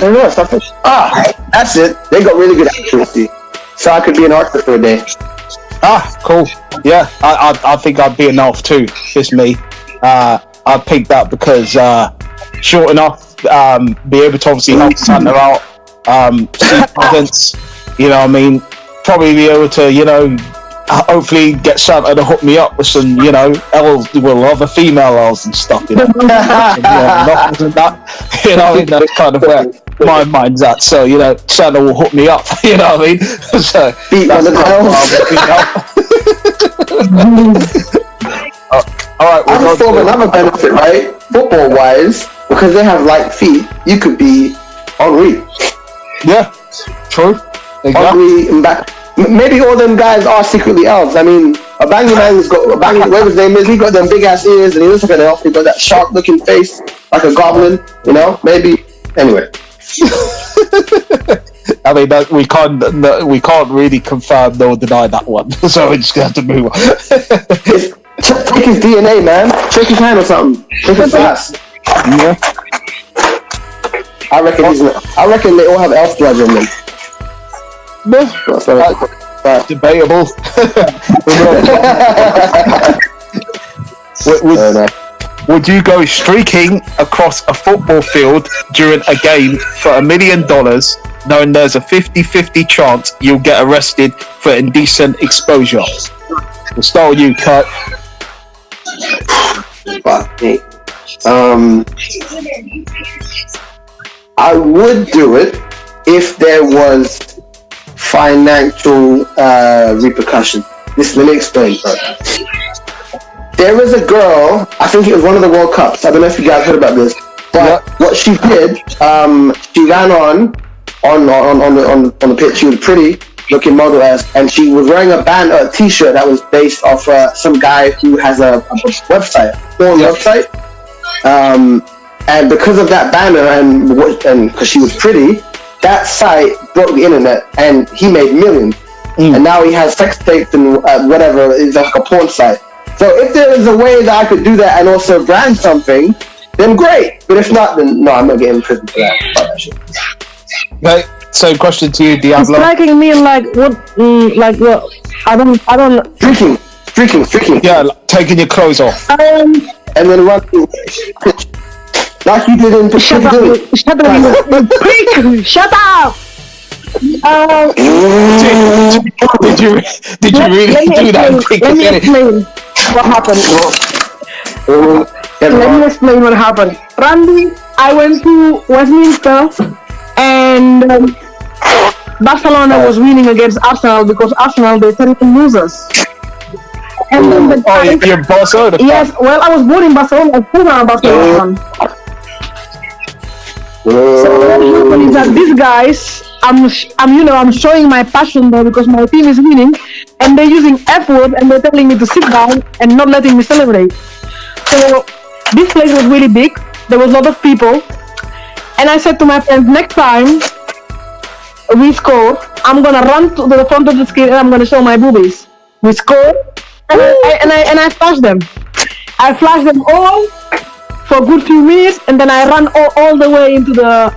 don't know, something. That's it. They got really good accuracy, so I could be an archer for a day. Cool. Yeah, I think I'd be an elf too. It's me. I picked that because short enough, be able to obviously help Santa out, see presents. Probably be able to hopefully get Santa to hook me up with some, elves, other female elves and stuff, That's kind of where my mind's at. So, Santa will hook me up, you know what I mean? So, beat on the alright, I just thought another benefit, right? Football wise, because they have light feet, you could be Henri. Yeah, true. Exactly. Henri and back. Maybe all them guys are secretly elves. I mean, a Bangy man's got whatever his name is. He got them big ass ears, and he looks like an elf. He got that sharp looking face, like a goblin. Maybe. Anyway. I mean, we can't really confirm nor deny that one. So we're just gonna have to move on. Take his DNA, man. Shake his hand or something. Take his fast. Yeah. I reckon they all have elf blood in them. Debatable. Would you go streaking across a football field during a game for $1 million, knowing there's a 50-50 chance you'll get arrested for indecent exposure? We'll start with you, Kurt. Fuck me. I would do it if there was financial repercussion. Let me explain first. There was a girl, I think it was one of the World Cups, I don't know if you guys heard about this, but what she did, she ran on the pitch. She was pretty looking model and she was wearing a t-shirt that was based off some guy who has a website, porn website, and because of that banner and because she was pretty, that site broke the internet and he made millions. And now he has sex tapes and whatever. It's like a porn site. So if there is a way that I could do that and also brand something, then great. But if not, then no, I'm not getting in prison for that. Fuck that shit. Okay, so question to you, Diabla. It's striking me like what? I don't. Streaking. Yeah, like taking your clothes off. And then run like you did in Shut up, you prick! Shut up! Did you really do that? Let me explain what happened. Let me explain what happened. Randy, I went to Westminster and Barcelona was winning against Arsenal because Arsenal, they're terrible losers. And then the guy, you're Barcelona? Yes, well, I was born in Barcelona. I was born in Barcelona. So what happened is that these guys, I'm showing my passion there because my team is winning, and they're using F word and they're telling me to sit down and not letting me celebrate. So this place was really big. There was a lot of people, and I said to my friends, next time we score, I'm gonna run to the front of the screen and I'm gonna show my boobies. We scored, and I flashed them. I flashed them all for a good few minutes, and then I ran all the way into the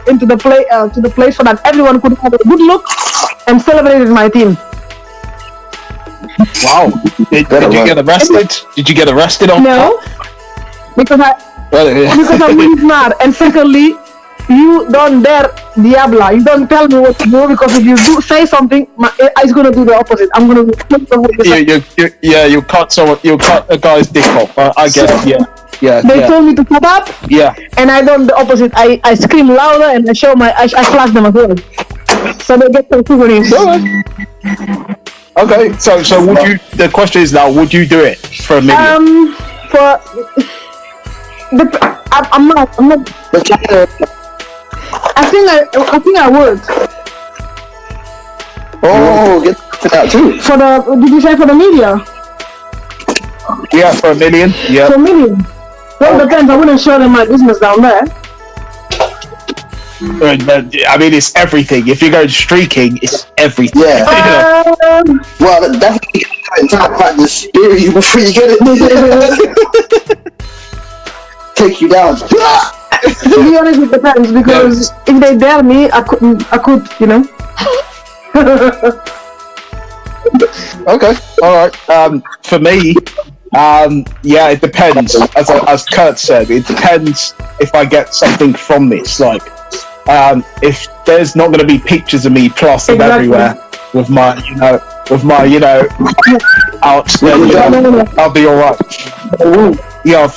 place so that everyone could have a good look and celebrated my team. Wow! Did you get arrested? Did you get arrested on No, because I'm really smart. And secondly, you don't dare Diabla. You don't tell me what to do, because if you say something, I'm gonna do the opposite. I'm gonna do you cut a guy's dick off. I get it. Yeah. They told me to shut up. Yeah. And I done the opposite. I scream louder and I flash them as well. So they get some souvenirs. Okay, so would you? The question is now, would you do it for $1 million? I'm not. I think I would. Oh, get that too. Did you say for the media? Yeah, for $1 million. Yeah. For $1 million. Well, depends. I wouldn't show them my business down there. I mean, it's everything. If you're going streaking, it's everything. Yeah. Well, definitely talk about the spear you before you get it. Take you down. To be honest, it depends because if they dare me, I could, you know. Okay, all right. For me, yeah, it depends. As Kurt said, it depends if I get something from this. Like, if there's not going to be pictures of me plastered everywhere with my, out, then I'll be all right. Yeah,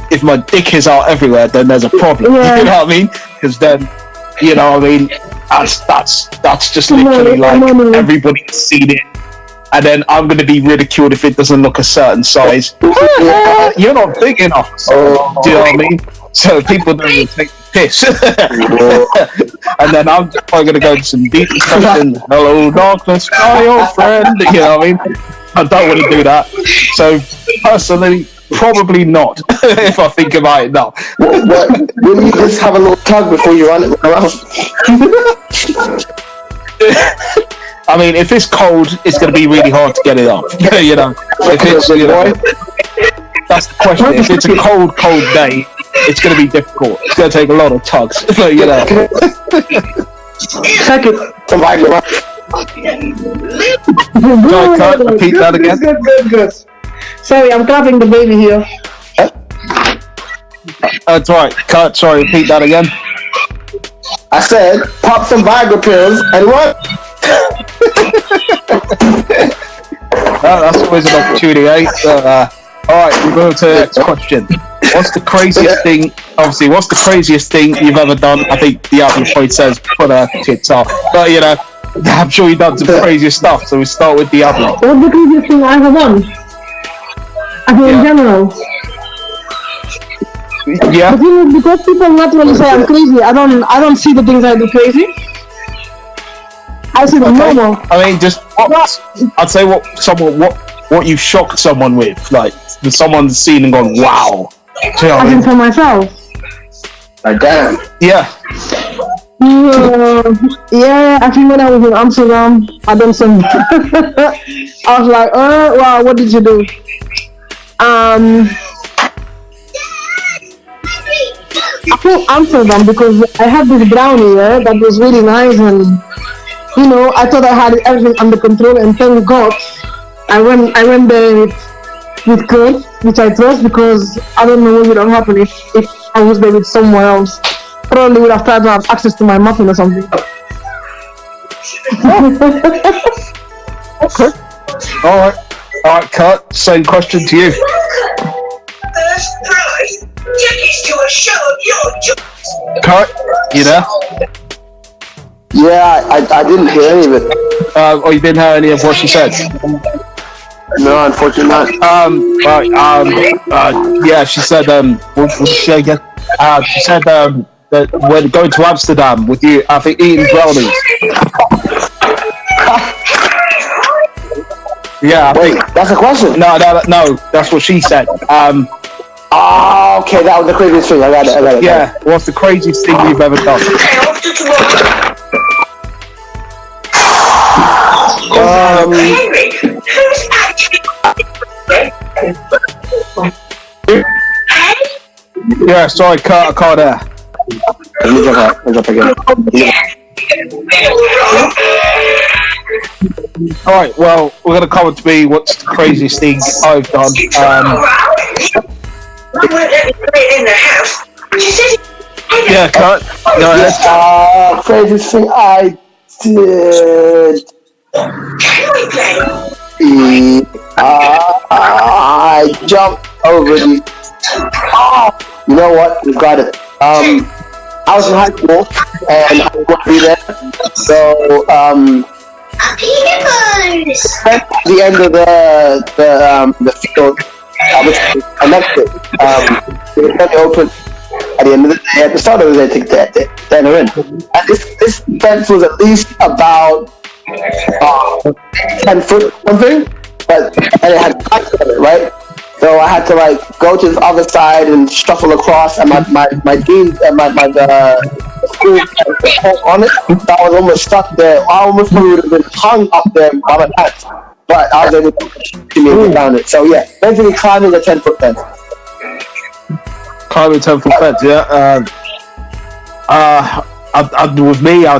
if my dick is out everywhere, then there's a problem. Yeah. You know what I mean? Because then, you know what I mean? That's just literally like everybody's seen it, and then I'm going to be ridiculed if it doesn't look a certain size. You're not big enough. Do you know what I mean? So people don't even take the piss. And then I'm probably going to go into some deep discussion. Hello, darkness, my old friend. You know what I mean? I don't want to do that. So personally, probably not. If I think about it now. Wouldn't you just have a little tug before you run it around? I mean, if it's cold, it's going to be really hard to get it off. You know, if it's, you know, that's the question. If it's a cold day, it's going to be difficult. It's going to take a lot of tugs. You know. Second. Sorry, Kurt, repeat that again. Good. Sorry, I'm clapping the baby here. That's right, Kurt. Sorry, repeat that again. I said, pop some Viagra pills and run. That's always an opportunity, eh? Alright, we go to the next question. What's the craziest thing? Obviously, what's the craziest thing you've ever done? I think Diabla point says put her tits up, but you know, I'm sure you've done some craziest stuff. So we start with Diabla. What's the craziest thing I ever done? I mean, in general. Yeah. Because people naturally say I'm crazy, I don't see the things I do crazy. I see them normal. I mean, just I'd say what you've shocked someone with, like someone's seen and gone, wow. Do you know what I mean? For myself. Like, damn. Yeah. Yeah, I think when I was in Amsterdam, I done some. I was like, wow, what did you do? I feel Amsterdam because I had this brownie that was really nice, and you know, I thought I had everything under control, and thank God I went there with Kurt, which I trust, because I don't know what would have happened if I was there with someone else. Probably would have tried to have access to my muffin or something. Okay. Alright, Kurt, same question to you. First prize, tickets to a show of your choice. Kurt, you there? Yeah, I didn't hear any of it. Or you didn't hear any of what she said? No, unfortunately not. Yeah, she said, what did she say again? She said, that we're going to Amsterdam with you, I think, eating brownies. Yeah, wait, that's a question? No, that's what she said. Okay, that was the craziest thing. I got it. Yeah, what's the craziest thing you've ever done? Yeah, sorry, Kurt, I can't hear. Let me jump again. Alright, well, we're going to come to me. What's the craziest thing I've done? Yeah, Kurt, go ahead. Craziest thing I did. I jumped over the. You know what? We've got it. I was in high school and I was going to be there. So, at the end of the field, which was connected. It was only open at the end of the day. At the start of the day, take the dinner in. And this fence was at least about 10 foot or something, and it had pipes on it, right? So I had to like go to the other side and shuffle across, and my jeans and my school on it. So I was almost stuck there. I almost would have been hung up there by my pants, but I was able to get around it. So yeah, basically climbing a 10-foot fence. Climbing 10-foot fence, yeah. With me, I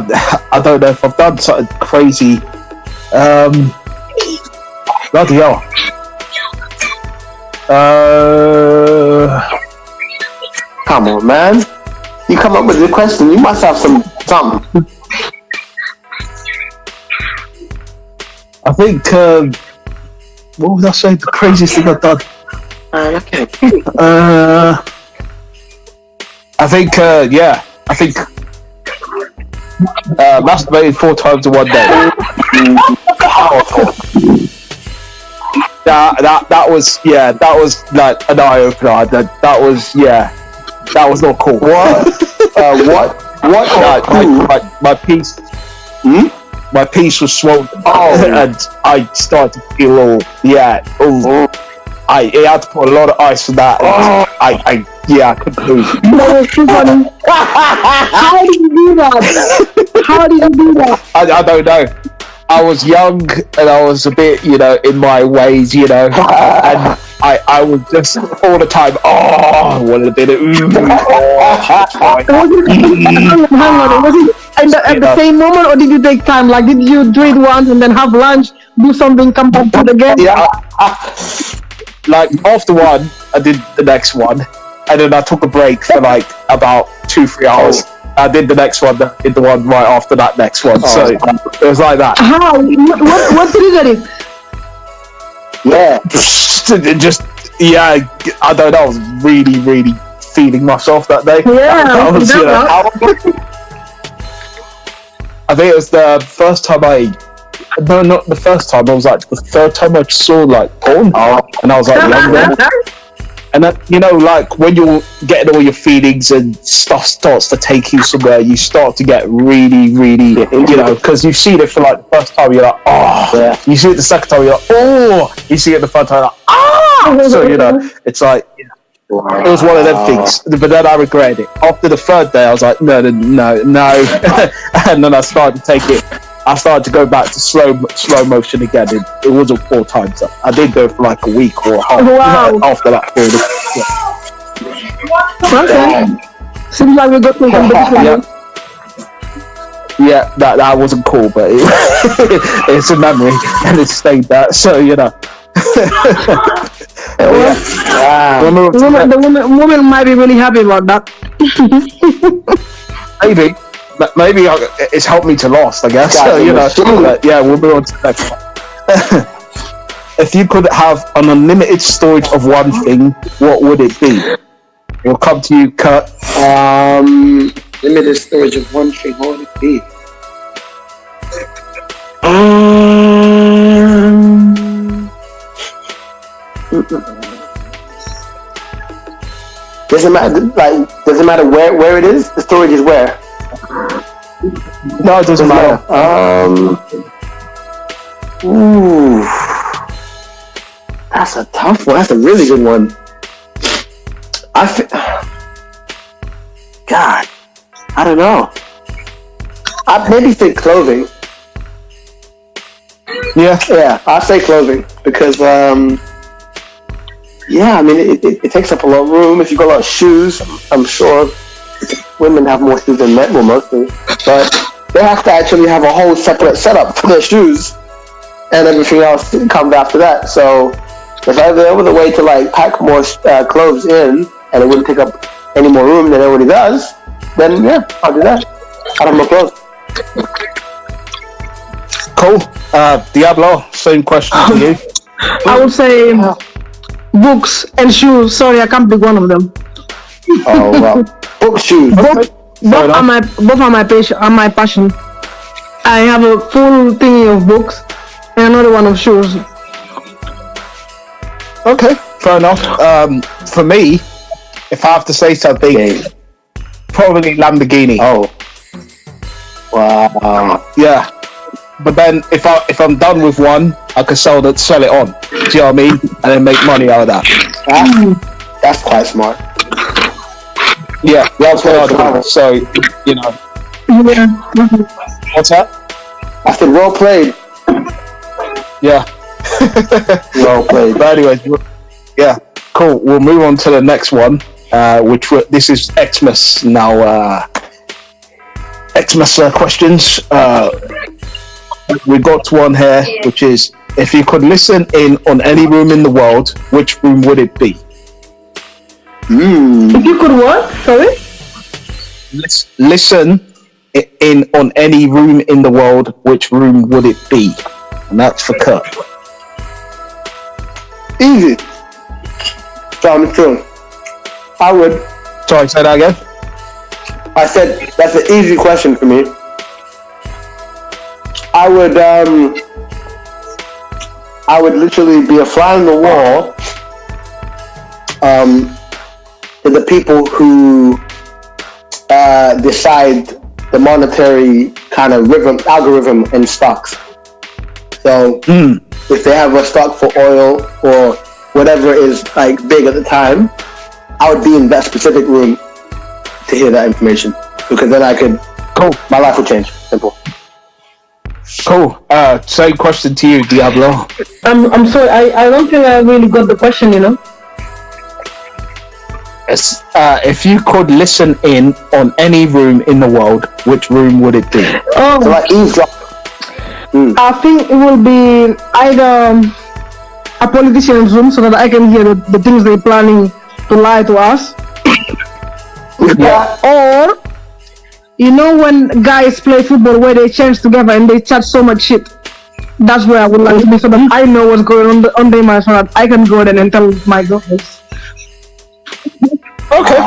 don't know if I've done something crazy. Bloody hell. Come on, man. You come up with the question. You must have something. I think, what would I say? The craziest thing I've done? Okay. I think masturbated 4 times in one day. Powerful. That was like an eye opener. That was not cool. What? My piece. My piece was swollen, and I started to feel all. I had to put a lot of ice on that. I couldn't move. That was too funny. How did you do that? I don't know. I was young and I was a bit, in my ways, and I was just all the time, I wanted a bit of Hang on, was it at the same moment, or did you take time? Like, did you do it once and then have lunch, do something, come back to it again? Yeah, like after one, I did the next one, and then I took a break for like about 2-3 hours. I did the next one, did the one right after that next one. So it was like that. How? What triggered it? Yeah. I don't know. I was really, really feeling myself that day. Yeah. I think it was the first time no, not the first time. I was like the third time I saw like porn, and I was like younger. And then, like when you're getting all your feelings and stuff starts to take you somewhere, you start to get really, really, because you've seen it for like the first time, you're like, you see it the second time, you're like, you see it the third time, you're like, so, it's like, it was one of them things, but then I regretted it. After the third day, I was like, no. And then I started to take it. I started to go back to slow motion again. It wasn't 4 times. I did go for like a week or a half after that period. Okay. Seems like we got some competition. Yeah, that wasn't cool, but it's a memory and it stayed that. So The woman might be really happy about that. Maybe it's helped me to last, I guess. But, we'll move on to the next one. If you could have an unlimited storage of one thing, what would it be? It'll come to you, Kurt. Limited storage of one thing, what would it be? Doesn't matter where it is. The storage is where. No, it doesn't matter. That's a tough one. That's a really good one. God, I don't know. I'd maybe think clothing. Yeah, I'll say clothing because it takes up a lot of room. If you got a lot of shoes, I'm sure women have more shoes than men, well, mostly, but they have to actually have a whole separate setup for their shoes, and everything else comes after that. So if there was a way to like pack more clothes in, and it wouldn't take up any more room than it already does, then yeah, I'll do that. I'll have more clothes. Cool. Diablo, same question to you. I would say books and shoes. Sorry, I can't pick one of them. Oh well, books, shoes. Both are my passion. I have a full thing of books, and another one of shoes. Okay, fair enough. For me, if I have to say something, probably Lamborghini. Oh. Wow. Yeah. But then if I'm done with one, I could sell it on. Do you know what I mean? And then make money out of that. That's quite smart. Yeah, that's what I'd do. So, you know. Yeah. What's that? I said, well played. Yeah. Well played. But anyways, yeah, cool. We'll move on to the next one, this is Xmas now. Xmas questions. We got one here, which is, if you could listen in on any room in the world, which room would it be? If you could what? Sorry? Listen in on any room in the world, which room would it be? And that's for Kurt. Easy. John, true. I would. Sorry, say that again. I said that's an easy question for me. I would literally be a fly on the wall to the people who decide the monetary kind of algorithm in stocks. So if they have a stock for oil or whatever is like big at the time, I would be in that specific room to hear that information, because then I could. Cool. My life would change. Simple. Cool. Same question to you, Diablo. I'm sorry, I don't think I really got the question, you know. If you could listen in on any room in the world, which room would it be? Oh, So like eavesdrop. I think it will be either a politician's room so that I can hear the things they're planning to lie to us. Yeah. Or, you know, when guys play football where they change together and they chat so much shit. That's where I would like to be, so that I know what's going on their mind, so that I can go there and tell my girlfriends. Okay.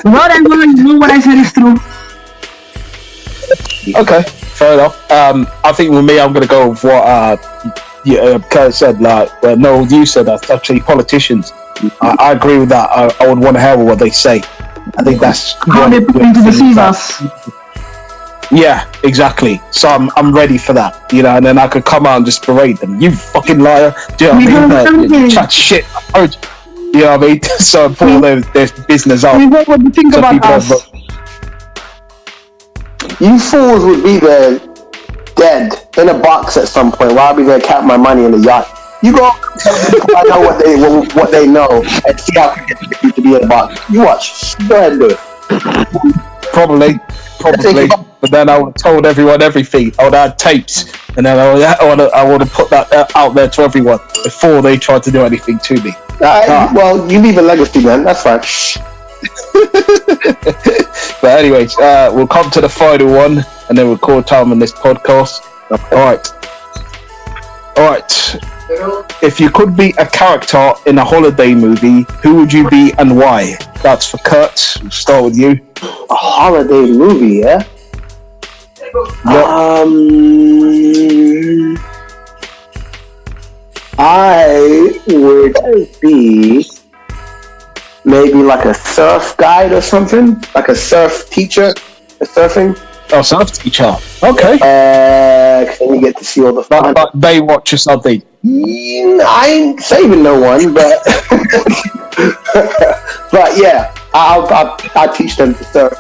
Not everyone know what I said is true. Okay, fair enough. I think with me, I'm gonna go with what Kurt said. Like, no, you said that's actually politicians. I agree with that. I would want to hear what they say. I think that's How they put to deceive us. Yeah, exactly. So I'm ready for that, you know. And then I could come out and just berate them. You fucking liar! Do you know what I mean? You chat shit. You know what I mean? So pull their business out. We know what you think about us. You fools would be there dead in a box at some point while I'll be there counting my money in the yacht. You go tell people I know what they know and see how I can get you to be in a box. You watch. Go ahead and do it. Probably. But then I would have told everyone everything. I would have had tapes, and then I would have put that out there to everyone before they tried to do anything to me. Well, you leave a legacy, man. That's fine. But anyways, we'll come to the final one, and then we'll call time on this podcast. All right. If you could be a character in a holiday movie, who would you be and why? That's for Kurt. We'll start with you. A holiday movie, yeah? I would be maybe like a surf guide or something, like a surf teacher, surfing. Oh, surf teacher. Okay. Then you get to see all the fun. Like Baywatch or something. I ain't saving no one, but but yeah, I'll teach them to surf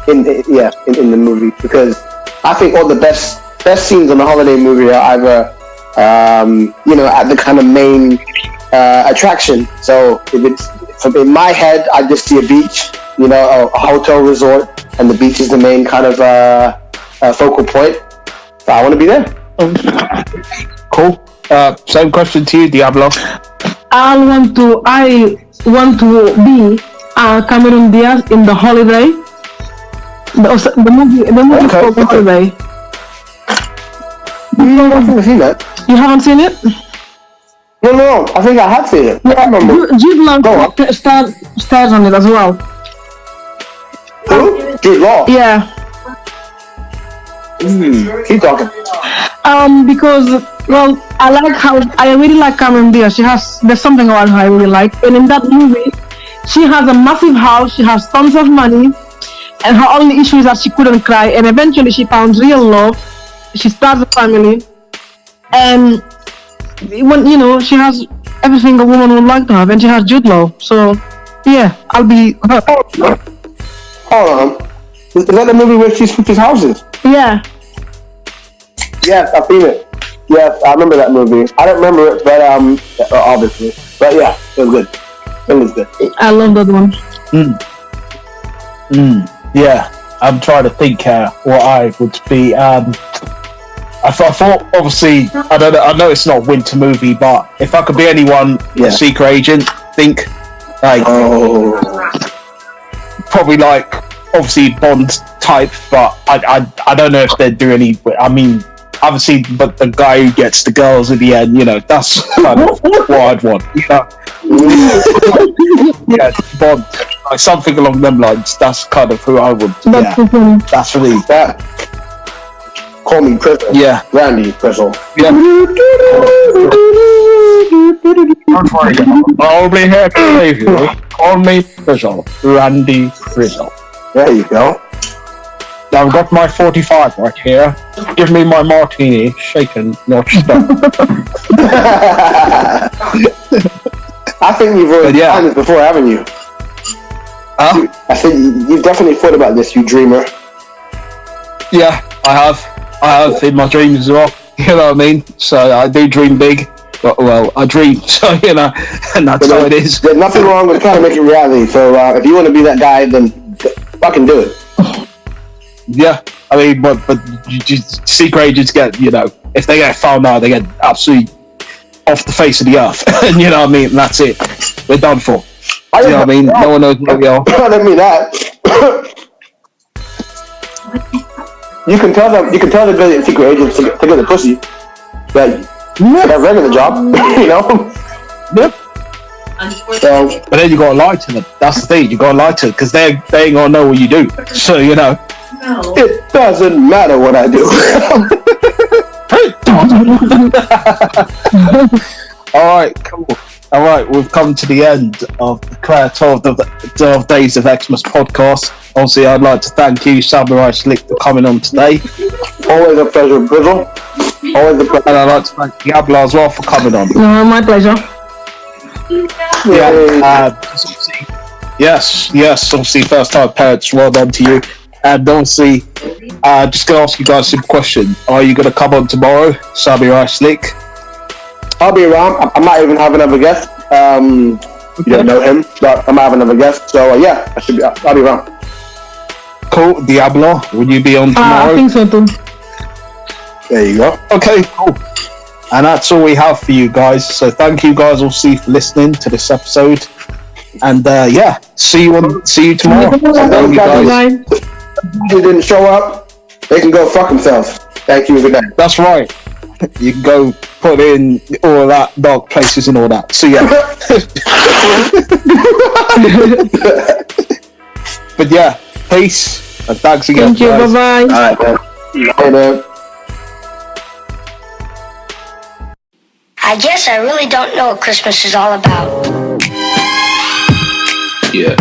in the movie, because I think all the best scenes in a holiday movie are either at the kind of main attraction. So if it's in my head, I just see a beach, a hotel resort, and the beach is the main kind of focal point. So I want to be there. Cool. Same question to you, Diablo. I want to be Cameron Diaz in The Holiday. The movie is called The Holiday. No, I haven't seen that. You haven't seen it? No, I think I have seen it. I remember. Jude stars on it as well. Who? Jude Law. Yeah. Keep talking. Because well, I really like Cameron Diaz. There's something about her I really like, and in that movie, she has a massive house. She has tons of money, and her only issue is that she couldn't cry. And eventually, she found real love. She starts a family, and when she has everything a woman would like to have, and she has Jude Law. So yeah, I'll be her. Hold on. Is that the movie where she switches houses? Yeah. Yes, I've seen it. Yes, I remember that movie. I don't remember it, but obviously. But yeah, it was good. It was good. I love that one. Yeah, I'm trying to think what I would be. I thought obviously I know it's not a winter movie, but if I could be anyone, a secret agent, think like probably like obviously Bond type, but I don't know if they'd do any. I mean, obviously, but the guy who gets the girls at the end, that's kind of what I'd want. Yeah, Bond, like something along them lines. That's kind of who I would. That's for me. That. Call me Crystal. Yeah, Randy Crystal. Yeah. Don't worry, I'll be here to save you. Call me Crystal. Randy Crystal. There you go. I've got my 45 right here. Give me my martini, shaken, not stirred. I think you've already done this before, haven't you? Huh? I think you've definitely thought about this, you dreamer. Yeah, I have in my dreams as well. You know what I mean? So I do dream big. But, well, I dream, so and that's how it is. There's nothing wrong with trying to make it reality. So if you want to be that guy, then fucking do it. Yeah, I mean, but secret agents get, if they get found out, they get absolutely off the face of the earth. And you know what I mean? And that's it. They're done for. You know what I mean? No one knows where we are. I don't mean that. You can tell the secret agents to get the pussy. But a regular job, Yep. So, but then you gotta lie to them. That's the thing. You gotta lie to them because they ain't gonna know what you do. So it doesn't matter what I do. All right, cool. All right, we've come to the end of the 12 Days of Xmas podcast. Obviously, I'd like to thank you, Samurai Slick, for coming on today. Always a pleasure, Grizzle. Always a pleasure. And I'd like to thank Diabla as well for coming on. No, my pleasure. Yeah. Yes. Obviously, first time parents. Well done to you. And obviously, just gonna ask you guys a simple question: are you gonna come on tomorrow, Samurai Slick? I'll be around. I might even have another guest. You don't know him, but I might have another guest. So yeah, I'll be around. Cool. Diablo, will you be on tomorrow? I think so too. There you go. Okay, cool. And that's all we have for you guys. So thank you guys all for listening to this episode. And see you tomorrow. Those guys who didn't show up, they can go fuck themselves. Thank you. Good night. That's right. You can go put in all of that dark places and all that. So yeah. But yeah, peace and thanks again. Thank you. Guys. Bye bye. All right, man. Hey, man. I guess I really don't know what Christmas is all about. Yeah.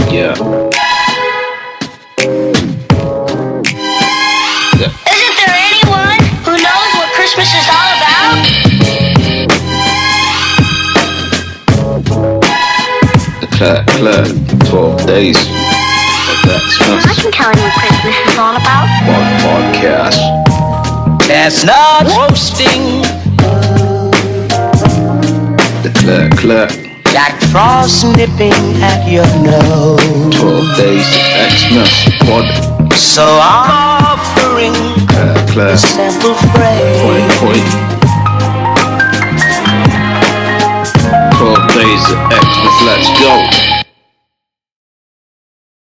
Isn't there anyone who knows what Christmas is all about? The Claire, 12 days of Xmas. I can tell you what Christmas is all about. Podcast. Chestnuts roasting, The Claire, Jack Frost nipping at your nose. 12 days of Xmas. Pod. So I'm offering Claire, a simple phrase. point. 12 days of Xmas. Let's go.